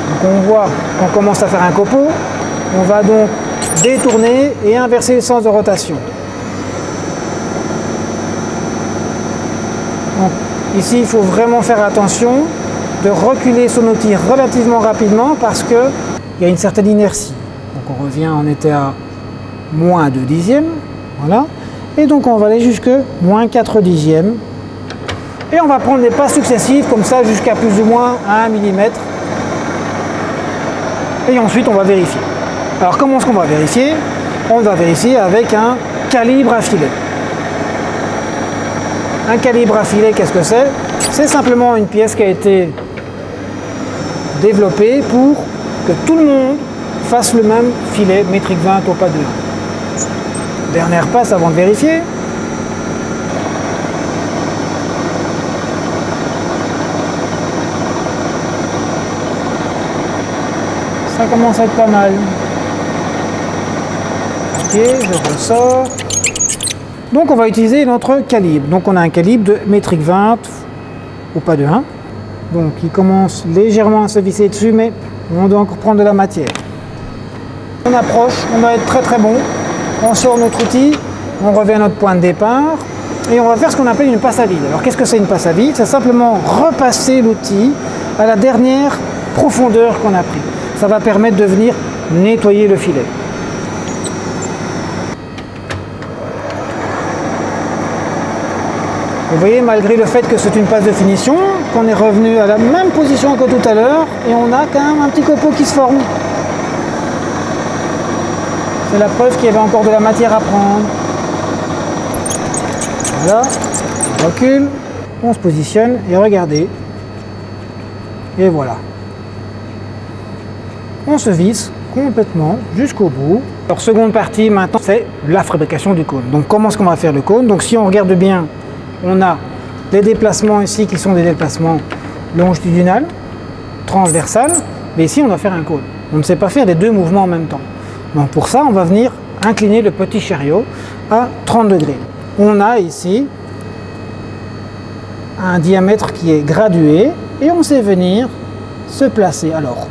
Donc on voit qu'on commence à faire un copeau. On va donc détourner et inverser le sens de rotation. Donc, ici, il faut vraiment faire attention de reculer son outil relativement rapidement parce qu'il y a une certaine inertie. Donc on revient, on était à moins 2/10. Voilà. Et donc on va aller jusque moins 4/10. Et on va prendre des passes successives comme ça jusqu'à plus ou moins 1 mm. Et ensuite on va vérifier. Alors comment est-ce qu'on va vérifier? On va vérifier avec un calibre à filet. Un calibre à filet, qu'est-ce que c'est? C'est simplement une pièce qui a été développée pour que tout le monde fasse le même filet métrique 20 au pas de 1. Dernière passe avant de vérifier. Ça commence à être pas mal. Ok, je ressors. Donc on va utiliser notre calibre. Donc on a un calibre de métrique 20 ou pas de 1. Donc il commence légèrement à se visser dessus, mais on doit encore prendre de la matière. On approche, on va être très bon. On sort notre outil, on revient à notre point de départ et on va faire ce qu'on appelle une passe à vide. Alors qu'est-ce que c'est une passe à vide? C'est simplement repasser l'outil à la dernière profondeur qu'on a pris. Ça va permettre de venir nettoyer le filet. Vous voyez, malgré le fait que c'est une passe de finition, qu'on est revenu à la même position que tout à l'heure et on a quand même un petit copeau qui se forme. C'est la preuve qu'il y avait encore de la matière à prendre. Voilà, on recule, on se positionne et regardez. Et voilà. On se visse complètement jusqu'au bout. Alors seconde partie maintenant, c'est la fabrication du cône. Donc comment est-ce qu'on va faire le cône? Donc si on regarde bien, on a des déplacements ici qui sont des déplacements longitudinaux, transversales, mais ici on doit faire un cône. On ne sait pas faire les deux mouvements en même temps. Donc pour ça, on va venir incliner le petit chariot à 30 degrés. On a ici un diamètre qui est gradué et on sait venir se placer. Alors,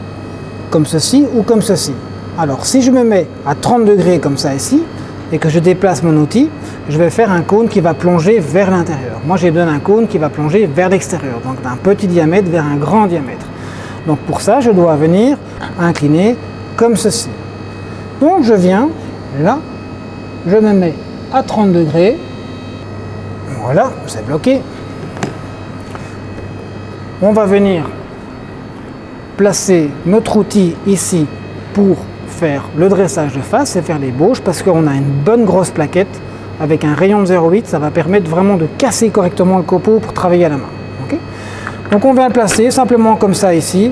comme ceci ou comme ceci. Alors, si je me mets à 30 degrés comme ça ici et que je déplace mon outil, je vais faire un cône qui va plonger vers l'intérieur. Moi, j'ai besoin d'un cône qui va plonger vers l'extérieur, donc d'un petit diamètre vers un grand diamètre. Donc pour ça, je dois venir incliner comme ceci. Donc je viens là, je me mets à 30 degrés, voilà, c'est bloqué. On va venir placer notre outil ici pour faire le dressage de face et faire les bauches parce qu'on a une bonne grosse plaquette avec un rayon de 0,8, ça va permettre vraiment de casser correctement le copeau pour travailler à la main. Okay. Donc on vient le placer simplement comme ça ici.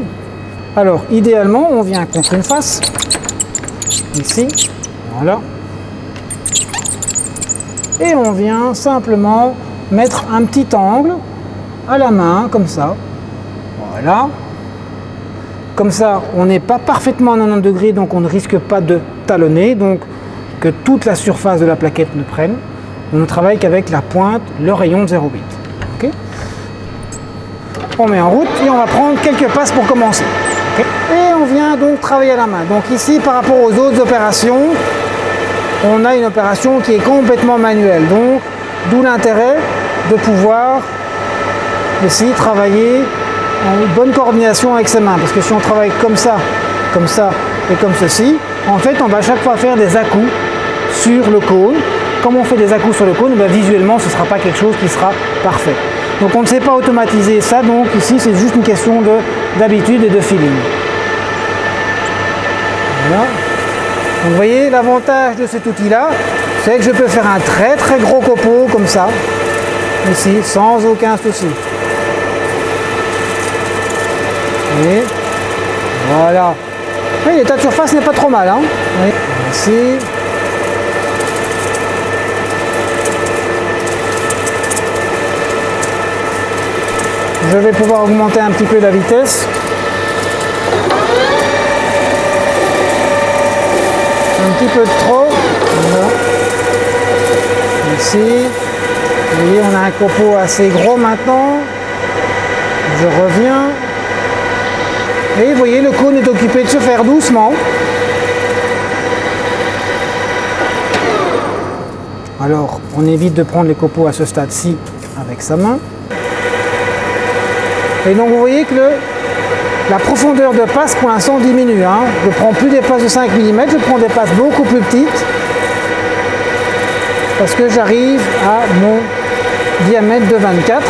Alors idéalement on vient contre une face. Ici, voilà. Et on vient simplement mettre un petit angle à la main, comme ça. Voilà. Comme ça, on n'est pas parfaitement à 90 degrés, donc on ne risque pas de talonner, donc que toute la surface de la plaquette ne prenne. On ne travaille qu'avec la pointe, le rayon de 0,8. Okay. On met en route et on va prendre quelques passes pour commencer. Et on vient donc travailler à la main. Donc ici, par rapport aux autres opérations, on a une opération qui est complètement manuelle. Donc, d'où l'intérêt de pouvoir ici travailler en bonne coordination avec ses mains. Parce que si on travaille comme ça et comme ceci, en fait, on va à chaque fois faire des à-coups sur le cône. Comme on fait des à-coups sur le cône, ben, visuellement, ce ne sera pas quelque chose qui sera parfait. Donc on ne sait pas automatiser ça, donc ici c'est juste une question d'habitude et de feeling. Voilà. Donc vous voyez, l'avantage de cet outil-là, c'est que je peux faire un très gros copeau comme ça, ici, sans aucun souci. Et voilà. Oui, l'état de surface n'est pas trop mal. Hein. Oui. Ici. Je vais pouvoir augmenter un petit peu la vitesse. Un petit peu de trop. Voilà. Ici. Vous voyez, on a un copeau assez gros maintenant. Je reviens. Et vous voyez, le cône est occupé de se faire doucement. Alors, on évite de prendre les copeaux à ce stade-ci avec sa main. Et donc vous voyez que la profondeur de passe pour l'instant diminue. Hein. Je ne prends plus des passes de 5 mm, je prends des passes beaucoup plus petites parce que j'arrive à mon diamètre de 24.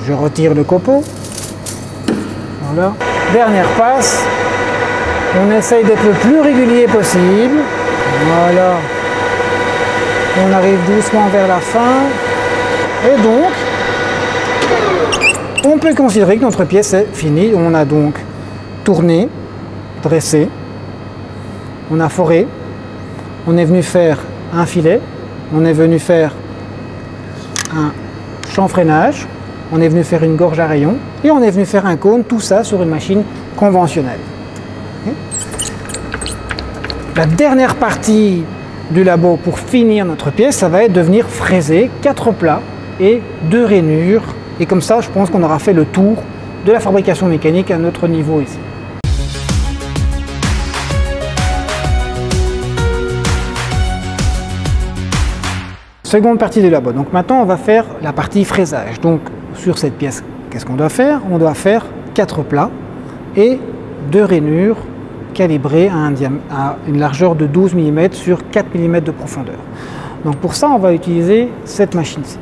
Je retire le copeau. Voilà. Dernière passe. On essaye d'être le plus régulier possible. Voilà. On arrive doucement vers la fin. Et donc, on peut considérer que notre pièce est finie. On a donc tourné, dressé, on a foré, on est venu faire un filet, on est venu faire un chanfreinage, on est venu faire une gorge à rayon et on est venu faire un cône, tout ça sur une machine conventionnelle. La dernière partie du labo pour finir notre pièce, ça va être de venir fraiser 4 plats et 2 rainures. Et comme ça, je pense qu'on aura fait le tour de la fabrication mécanique à notre niveau ici. Seconde partie du labo. Donc maintenant, on va faire la partie fraisage. Donc sur cette pièce, qu'est-ce qu'on doit faire? On doit faire 4 plats et 2 rainures calibrées à une largeur de 12 mm sur 4 mm de profondeur. Donc pour ça, on va utiliser cette machine-ci.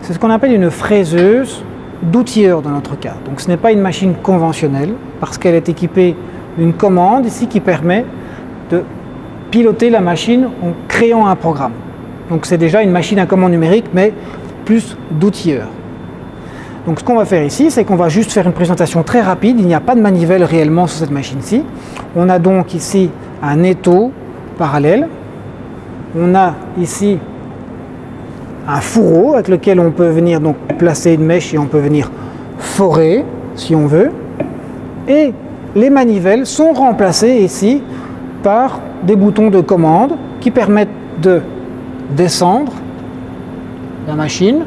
C'est ce qu'on appelle une fraiseuse d'outilleur dans notre cas. Donc ce n'est pas une machine conventionnelle parce qu'elle est équipée d'une commande ici qui permet de piloter la machine en créant un programme. Donc c'est déjà une machine à commande numérique, mais plus d'outilleur. Donc ce qu'on va faire ici, c'est qu'on va juste faire une présentation très rapide. Il n'y a pas de manivelle réellement sur cette machine-ci. On a donc ici un étau parallèle. On a ici un fourreau avec lequel on peut venir donc placer une mèche et on peut venir forer si on veut. Et les manivelles sont remplacées ici par des boutons de commande qui permettent de descendre la machine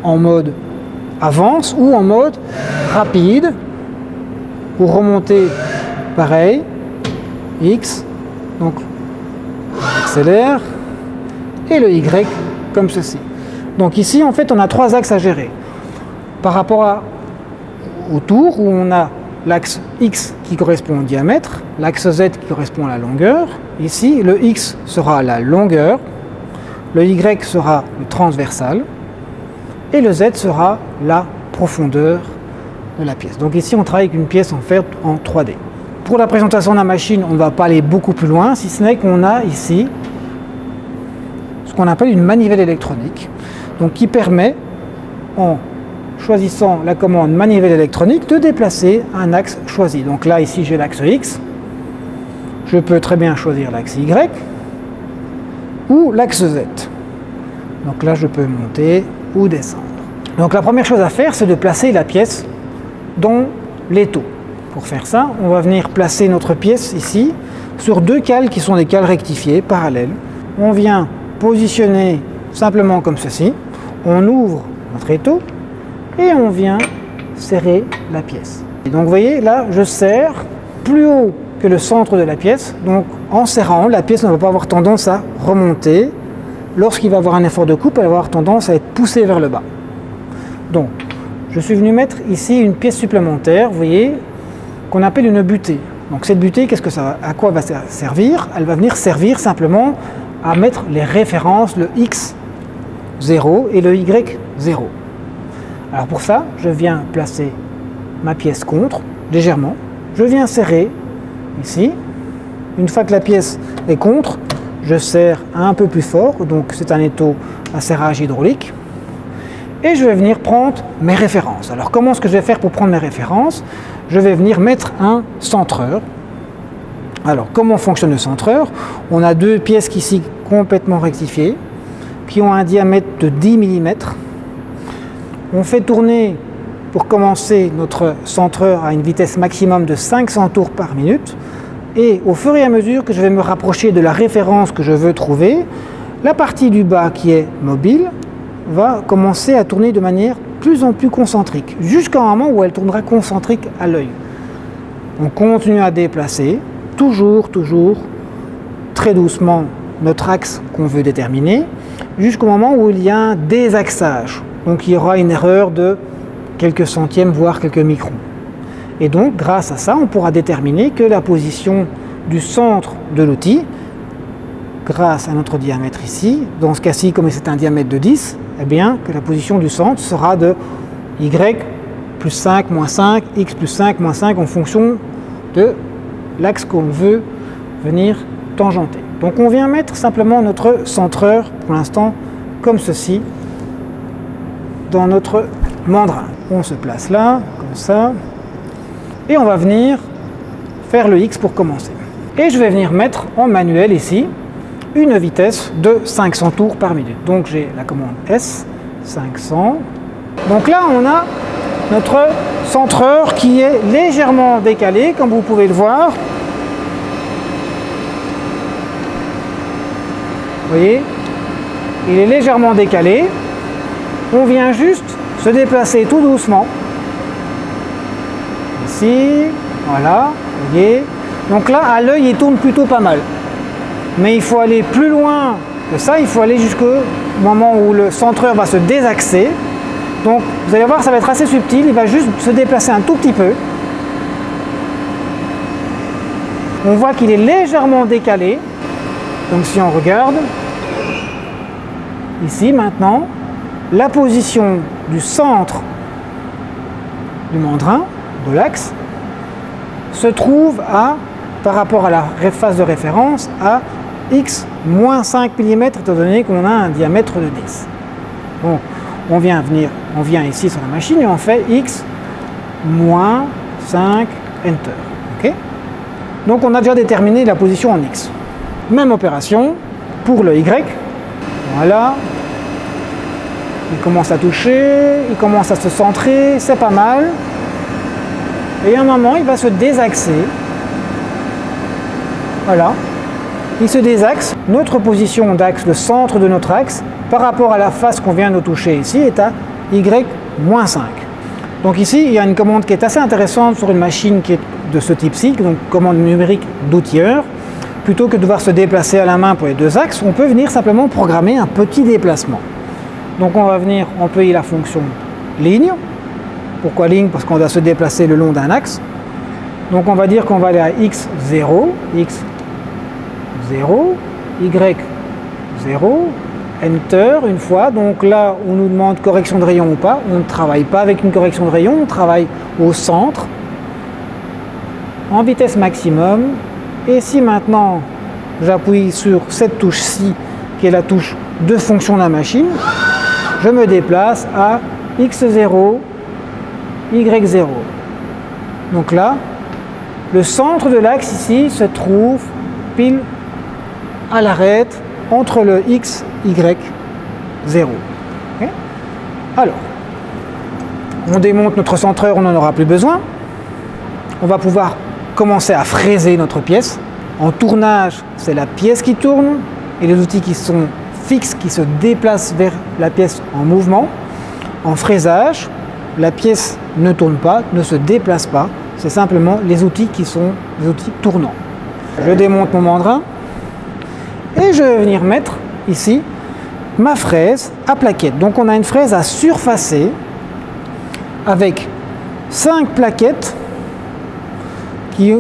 en mode avance ou en mode rapide. Pour remonter, pareil, X, donc accélère, et le Y comme ceci. Donc ici, en fait, on a 3 axes à gérer. Par rapport au tour, où on a l'axe X qui correspond au diamètre, l'axe Z qui correspond à la longueur. Ici, le X sera la longueur, le Y sera le transversal, et le Z sera la profondeur de la pièce. Donc ici, on travaille avec une pièce en fait en 3D. Pour la présentation de la machine, on ne va pas aller beaucoup plus loin, si ce n'est qu'on a ici ce qu'on appelle une manivelle électronique, donc qui permet, en choisissant la commande manivelle électronique, de déplacer un axe choisi. Donc là, ici, j'ai l'axe X. Je peux très bien choisir l'axe Y ou l'axe Z. Donc là, je peux monter ou descendre. Donc la première chose à faire, c'est de placer la pièce dans l'étau. Pour faire ça, on va venir placer notre pièce ici sur 2 cales qui sont des cales rectifiées, parallèles. On vient positionner simplement comme ceci. On ouvre notre étau et on vient serrer la pièce. Et donc vous voyez, là, je serre plus haut que le centre de la pièce. Donc en serrant, la pièce ne va pas avoir tendance à remonter. Lorsqu'il va avoir un effort de coupe, elle va avoir tendance à être poussée vers le bas. Donc, je suis venu mettre ici une pièce supplémentaire, vous voyez, qu'on appelle une butée. Donc cette butée, à quoi va servir? Elle va venir servir simplement à mettre les références, le X0 et le Y0. Alors pour ça, je viens placer ma pièce contre, légèrement. Je viens serrer ici. Une fois que la pièce est contre, je serre un peu plus fort, donc c'est un étau à serrage hydraulique. Et je vais venir prendre mes références. Alors comment est-ce que je vais faire pour prendre mes références? Je vais venir mettre un centreur. Alors comment fonctionne le centreur? On a 2 pièces ici complètement rectifiées, qui ont un diamètre de 10 mm. On fait tourner, pour commencer, notre centreur à une vitesse maximum de 500 tours par minute. Et au fur et à mesure que je vais me rapprocher de la référence que je veux trouver, la partie du bas qui est mobile va commencer à tourner de manière plus en plus concentrique, jusqu'à un moment où elle tournera concentrique à l'œil. On continue à déplacer, toujours, très doucement, notre axe qu'on veut déterminer, jusqu'au moment où il y a un désaxage. Donc il y aura une erreur de quelques centièmes, voire quelques microns. Et donc, grâce à ça, on pourra déterminer que la position du centre de l'outil, grâce à notre diamètre ici, dans ce cas-ci, comme c'est un diamètre de 10, eh bien, que la position du centre sera de Y plus 5, moins 5, X plus 5, moins 5, en fonction de l'axe qu'on veut venir tangenter. Donc, on vient mettre simplement notre centreur, pour l'instant, comme ceci, dans notre mandrin. On se place là, comme ça. Et on va venir faire le X pour commencer. Et je vais venir mettre en manuel ici une vitesse de 500 tours par minute. Donc j'ai la commande S, 500. Donc là on a notre centreur qui est légèrement décalé, comme vous pouvez le voir. Vous voyez, il est légèrement décalé. On vient juste se déplacer tout doucement. Ici, voilà, vous voyez. Donc là, à l'œil, il tourne plutôt pas mal. Mais il faut aller plus loin que ça, il faut aller jusqu'au moment où le centreur va se désaxer. Donc vous allez voir, ça va être assez subtil, il va juste se déplacer un tout petit peu. On voit qu'il est légèrement décalé. Donc si on regarde, ici maintenant, la position du centre du mandrin, de l'axe, se trouve à, par rapport à la phase de référence, à x moins 5 mm, étant donné qu'on a un diamètre de 10. Donc on vient ici sur la machine et on fait x moins 5 enter. Okay. Donc on a déjà déterminé la position en x. Même opération pour le y. Voilà. Il commence à toucher, il commence à se centrer, c'est pas mal. Et à un moment, il va se désaxer. Voilà. Il se désaxe. Notre position d'axe, le centre de notre axe, par rapport à la face qu'on vient de toucher ici, est à y-5. Donc ici, il y a une commande qui est assez intéressante sur une machine qui est de ce type-ci, donc commande numérique d'outilleur. Plutôt que de devoir se déplacer à la main pour les deux axes, on peut venir simplement programmer un petit déplacement. Donc on va venir employer la fonction ligne. Pourquoi ligne? Parce qu'on doit se déplacer le long d'un axe. Donc on va dire qu'on va aller à x0, y0, enter une fois. Donc là, on nous demande correction de rayon ou pas. On ne travaille pas avec une correction de rayon, on travaille au centre, en vitesse maximum. Et si maintenant j'appuie sur cette touche-ci, qui est la touche de fonction de la machine, je me déplace à x0, y0. Donc là, le centre de l'axe ici se trouve pile à l'arête entre le x, y, 0. Okay. Alors, on démonte notre centreur, on n'en aura plus besoin. On va pouvoir commencer à fraiser notre pièce. En tournage, c'est la pièce qui tourne et les outils qui sont fixes, qui se déplacent vers la pièce en mouvement. En fraisage, la pièce ne tourne pas, ne se déplace pas. C'est simplement les outils qui sont des outils tournants. Je démonte mon mandrin et je vais venir mettre ici ma fraise à plaquettes. Donc on a une fraise à surfacer avec 5 plaquettes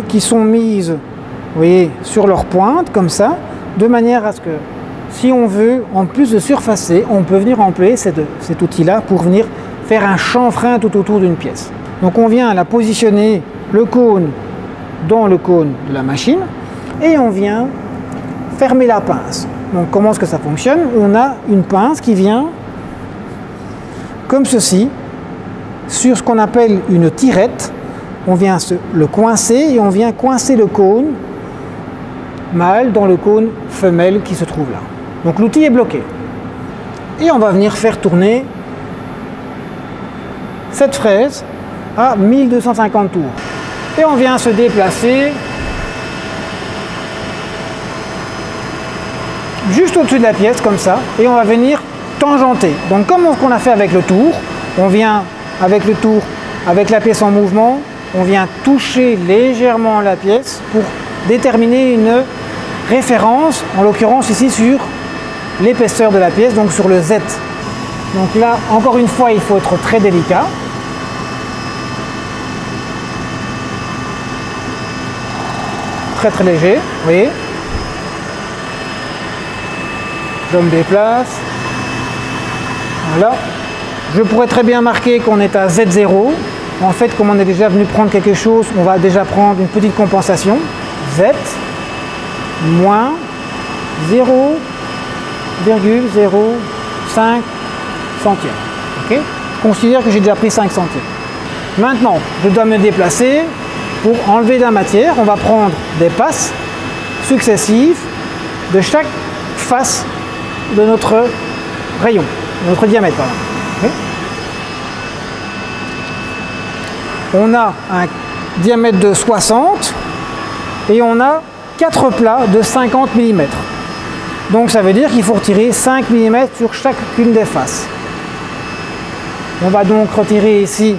qui sont mises, vous voyez, sur leur pointe comme ça, de manière à ce que si on veut, en plus de surfacer, on peut venir employer cet outil-là pour venir faire un chanfrein tout autour d'une pièce. Donc on vient la positionner, le cône, dans le cône de la machine, et on vient fermer la pince. Donc comment est-ce que ça fonctionne? On a une pince qui vient, comme ceci, sur ce qu'on appelle une tirette. On vient le coincer et on vient coincer le cône mâle dans le cône femelle qui se trouve là. Donc l'outil est bloqué. Et on va venir faire tourner cette fraise à 1250 tours. Et on vient se déplacer juste au-dessus de la pièce comme ça et on va venir tangenter. Donc comme ce qu'on a fait avec le tour, on vient avec le tour, avec la pièce en mouvement, on vient toucher légèrement la pièce pour déterminer une référence, en l'occurrence ici sur l'épaisseur de la pièce, donc sur le Z. Donc là, encore une fois, il faut être très délicat. Très très léger, vous voyez. Je me déplace. Voilà. Je pourrais très bien marquer qu'on est à Z0. En fait, comme on est déjà venu prendre quelque chose, on va déjà prendre une petite compensation. Z moins 0,05 centièmes. Okay. Considère que j'ai déjà pris 5 centièmes. Maintenant, je dois me déplacer pour enlever de la matière. On va prendre des passes successives de chaque face de notre rayon, de notre diamètre. Okay. On a un diamètre de 60 et on a 4 plats de 50 mm. Donc ça veut dire qu'il faut retirer 5 mm sur chacune des faces. On va donc retirer ici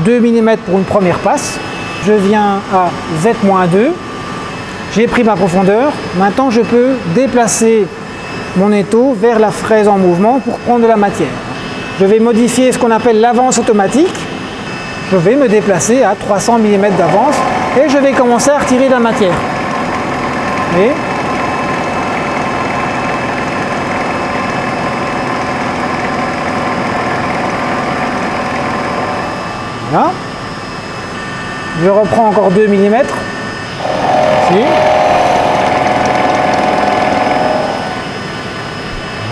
2 mm pour une première passe. Je viens à Z-2. J'ai pris ma profondeur. Maintenant, je peux déplacer mon étau vers la fraise en mouvement pour prendre de la matière. Je vais modifier ce qu'on appelle l'avance automatique. Je vais me déplacer à 300 mm d'avance et je vais commencer à retirer de la matière. Et voilà. Je reprends encore 2 mm. Ici.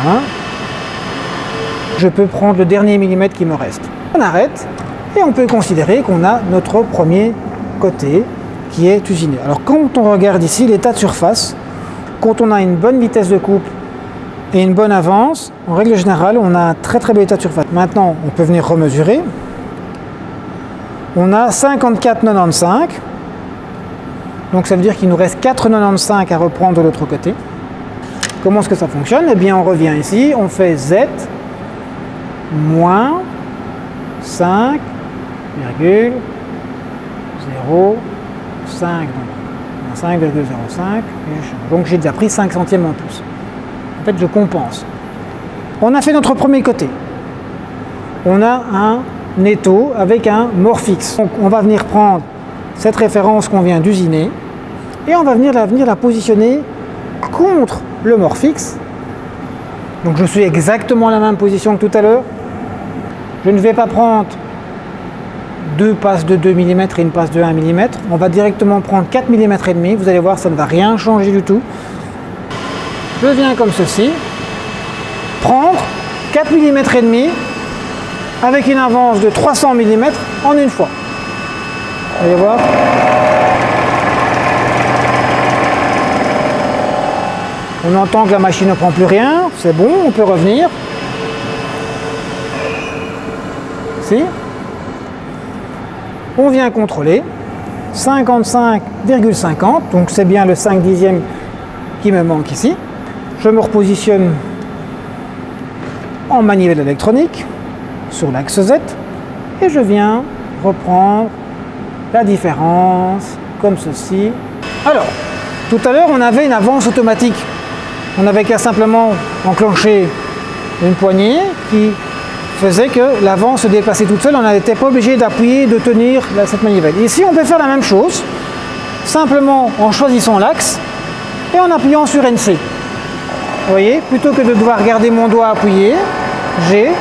Voilà. Je peux prendre le dernier millimètre qui me reste. On arrête et on peut considérer qu'on a notre premier côté qui est usiné. Alors quand on regarde ici l'état de surface, quand on a une bonne vitesse de coupe et une bonne avance, en règle générale, on a un très très bel état de surface. Maintenant, on peut venir remesurer. On a 54,95. Donc ça veut dire qu'il nous reste 4,95 à reprendre de l'autre côté. Comment est-ce que ça fonctionne? Eh bien on revient ici, on fait Z moins 5,05. Donc 5,05. Donc j'ai déjà pris 5 centièmes en plus. En fait je compense. On a fait notre premier côté. On a un étau avec un morphix. Donc on va venir prendre cette référence qu'on vient d'usiner et on va venir la positionner contre le morphix. Donc je suis exactement à la même position que tout à l'heure. Je ne vais pas prendre deux passes de 2 mm et une passe de 1 mm. On va directement prendre 4 mm et demi. Vous allez voir, ça ne va rien changer du tout. Je viens comme ceci, prendre 4 mm et demi avec une avance de 300 mm en une fois. Vous allez voir. On entend que la machine ne prend plus rien, c'est bon, on peut revenir. Ici. On vient contrôler. 55,50, donc c'est bien le 5 dixième qui me manque ici. Je me repositionne en manivelle électronique sur l'axe Z et je viens reprendre la différence comme ceci. Alors, tout à l'heure on avait une avance automatique. On n'avait qu'à simplement enclencher une poignée qui faisait que l'avance se déplaçait toute seule. On n'était pas obligé d'appuyer, de tenir cette manivelle. Ici on peut faire la même chose, simplement en choisissant l'axe et en appuyant sur NC. Vous voyez, plutôt que de devoir garder mon doigt appuyé, j'ai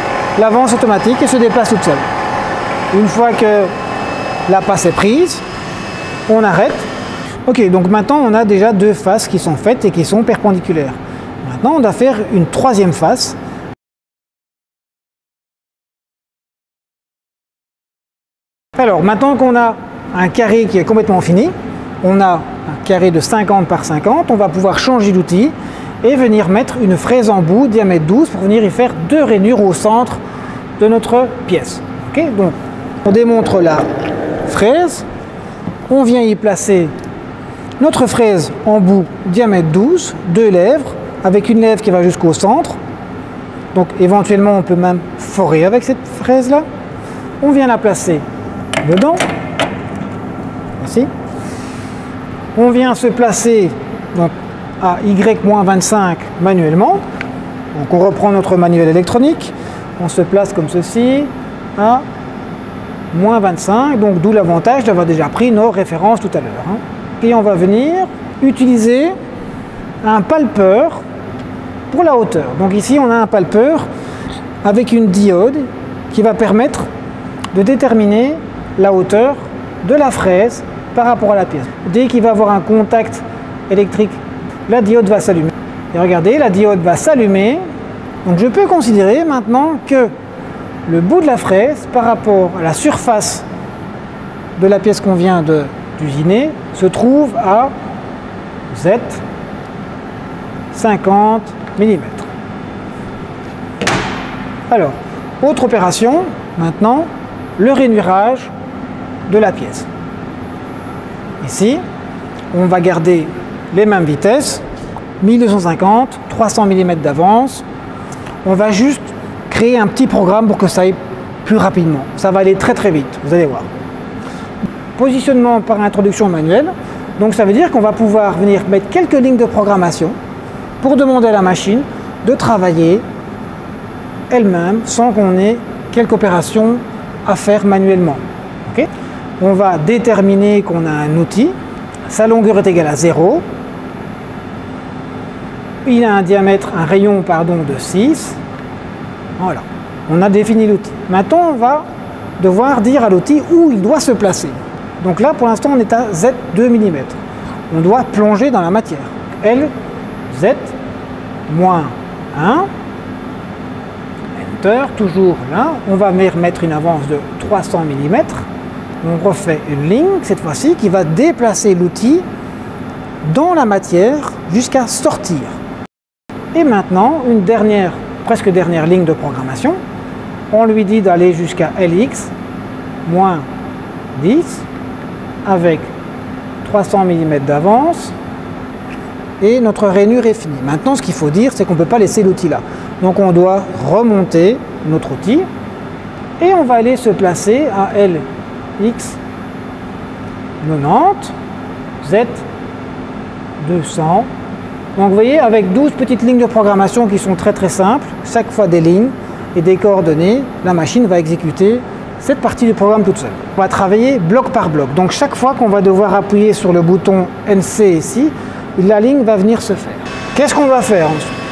l'avance automatique et se déplace toute seule. Une fois que la passe est prise, on arrête. Ok, donc maintenant on a déjà deux faces qui sont faites et qui sont perpendiculaires. Maintenant on doit faire une troisième face. Alors maintenant qu'on a un carré qui est complètement fini, on a un carré de 50 par 50, on va pouvoir changer d'outil et venir mettre une fraise en bout, diamètre 12, pour venir y faire deux rainures au centre de notre pièce. Okay, donc on démontre la fraise, on vient y placer notre fraise en bout, diamètre 12, deux lèvres, avec une lèvre qui va jusqu'au centre. Donc éventuellement on peut même forer avec cette fraise là. On vient la placer dedans, ici. On vient se placer donc, à Y-25 manuellement. Donc on reprend notre manivelle électronique, on se place comme ceci à moins 25, donc d'où l'avantage d'avoir déjà pris nos références tout à l'heure. Hein. Et on va venir utiliser un palpeur pour la hauteur. Donc ici on a un palpeur avec une diode qui va permettre de déterminer la hauteur de la fraise par rapport à la pièce. Dès qu'il va avoir un contact électrique, la diode va s'allumer. Et regardez, la diode va s'allumer. Donc je peux considérer maintenant que le bout de la fraise par rapport à la surface de la pièce qu'on vient d'usiner se trouve à Z 50 mm. Alors, autre opération, maintenant, le rainurage de la pièce. Ici, on va garder les mêmes vitesses. 1250, 300 mm d'avance. On va juste créer un petit programme pour que ça aille plus rapidement. Ça va aller très très vite, vous allez voir. Positionnement par introduction manuelle. Donc ça veut dire qu'on va pouvoir venir mettre quelques lignes de programmation pour demander à la machine de travailler elle-même sans qu'on ait quelques opérations à faire manuellement. Okay. On va déterminer qu'on a un outil, sa longueur est égale à 0, il a un rayon de 6, voilà, on a défini l'outil. Maintenant on va devoir dire à l'outil où il doit se placer. Donc là pour l'instant on est à Z 2 mm, on doit plonger dans la matière, L, Z, moins 1, toujours là, on va mettre une avance de 300 mm. On refait une ligne, cette fois-ci, qui va déplacer l'outil dans la matière jusqu'à sortir. Et maintenant, une presque dernière ligne de programmation. On lui dit d'aller jusqu'à LX, moins 10, avec 300 mm d'avance. Et notre rainure est finie. Maintenant, ce qu'il faut dire, c'est qu'on ne peut pas laisser l'outil là. Donc on doit remonter notre outil et on va aller se placer à LX 90, Z 200. Donc vous voyez, avec 12 petites lignes de programmation qui sont très très simples, chaque fois des lignes et des coordonnées, la machine va exécuter cette partie du programme toute seule. On va travailler bloc par bloc. Donc chaque fois qu'on va devoir appuyer sur le bouton NC ici, la ligne va venir se faire. Qu'est-ce qu'on va faire ensuite?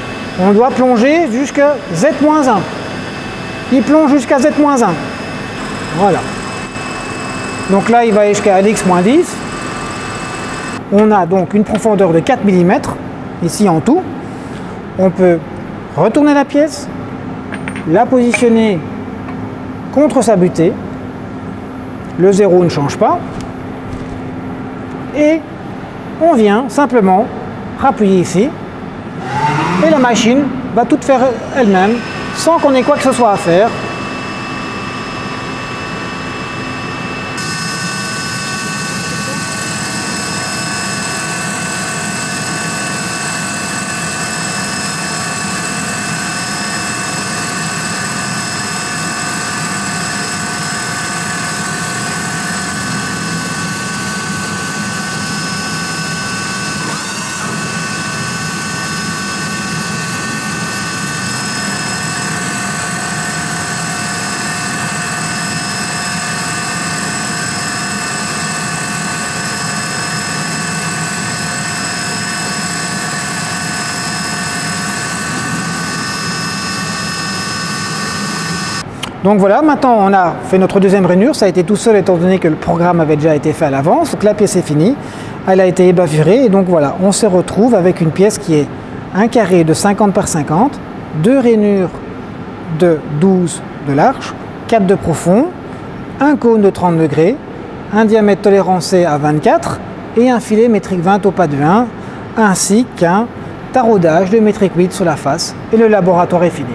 On doit plonger jusqu'à Z-1. Il plonge jusqu'à Z-1. Voilà. Donc là, il va jusqu'à LX-10. On a donc une profondeur de 4 mm, ici en tout. On peut retourner la pièce, la positionner contre sa butée. Le 0 ne change pas. Et on vient simplement appuyer ici. Et la machine va tout faire elle-même, sans qu'on ait quoi que ce soit à faire. Donc voilà, maintenant on a fait notre deuxième rainure, ça a été tout seul étant donné que le programme avait déjà été fait à l'avance. Donc la pièce est finie, elle a été ébavurée et donc voilà, on se retrouve avec une pièce qui est un carré de 50 par 50, deux rainures de 12 de large, 4 de profond, un cône de 30 degrés, un diamètre tolérancé à 24 et un filet métrique 20 au pas de 1, ainsi qu'un taraudage de métrique 8 sur la face et le laboratoire est fini.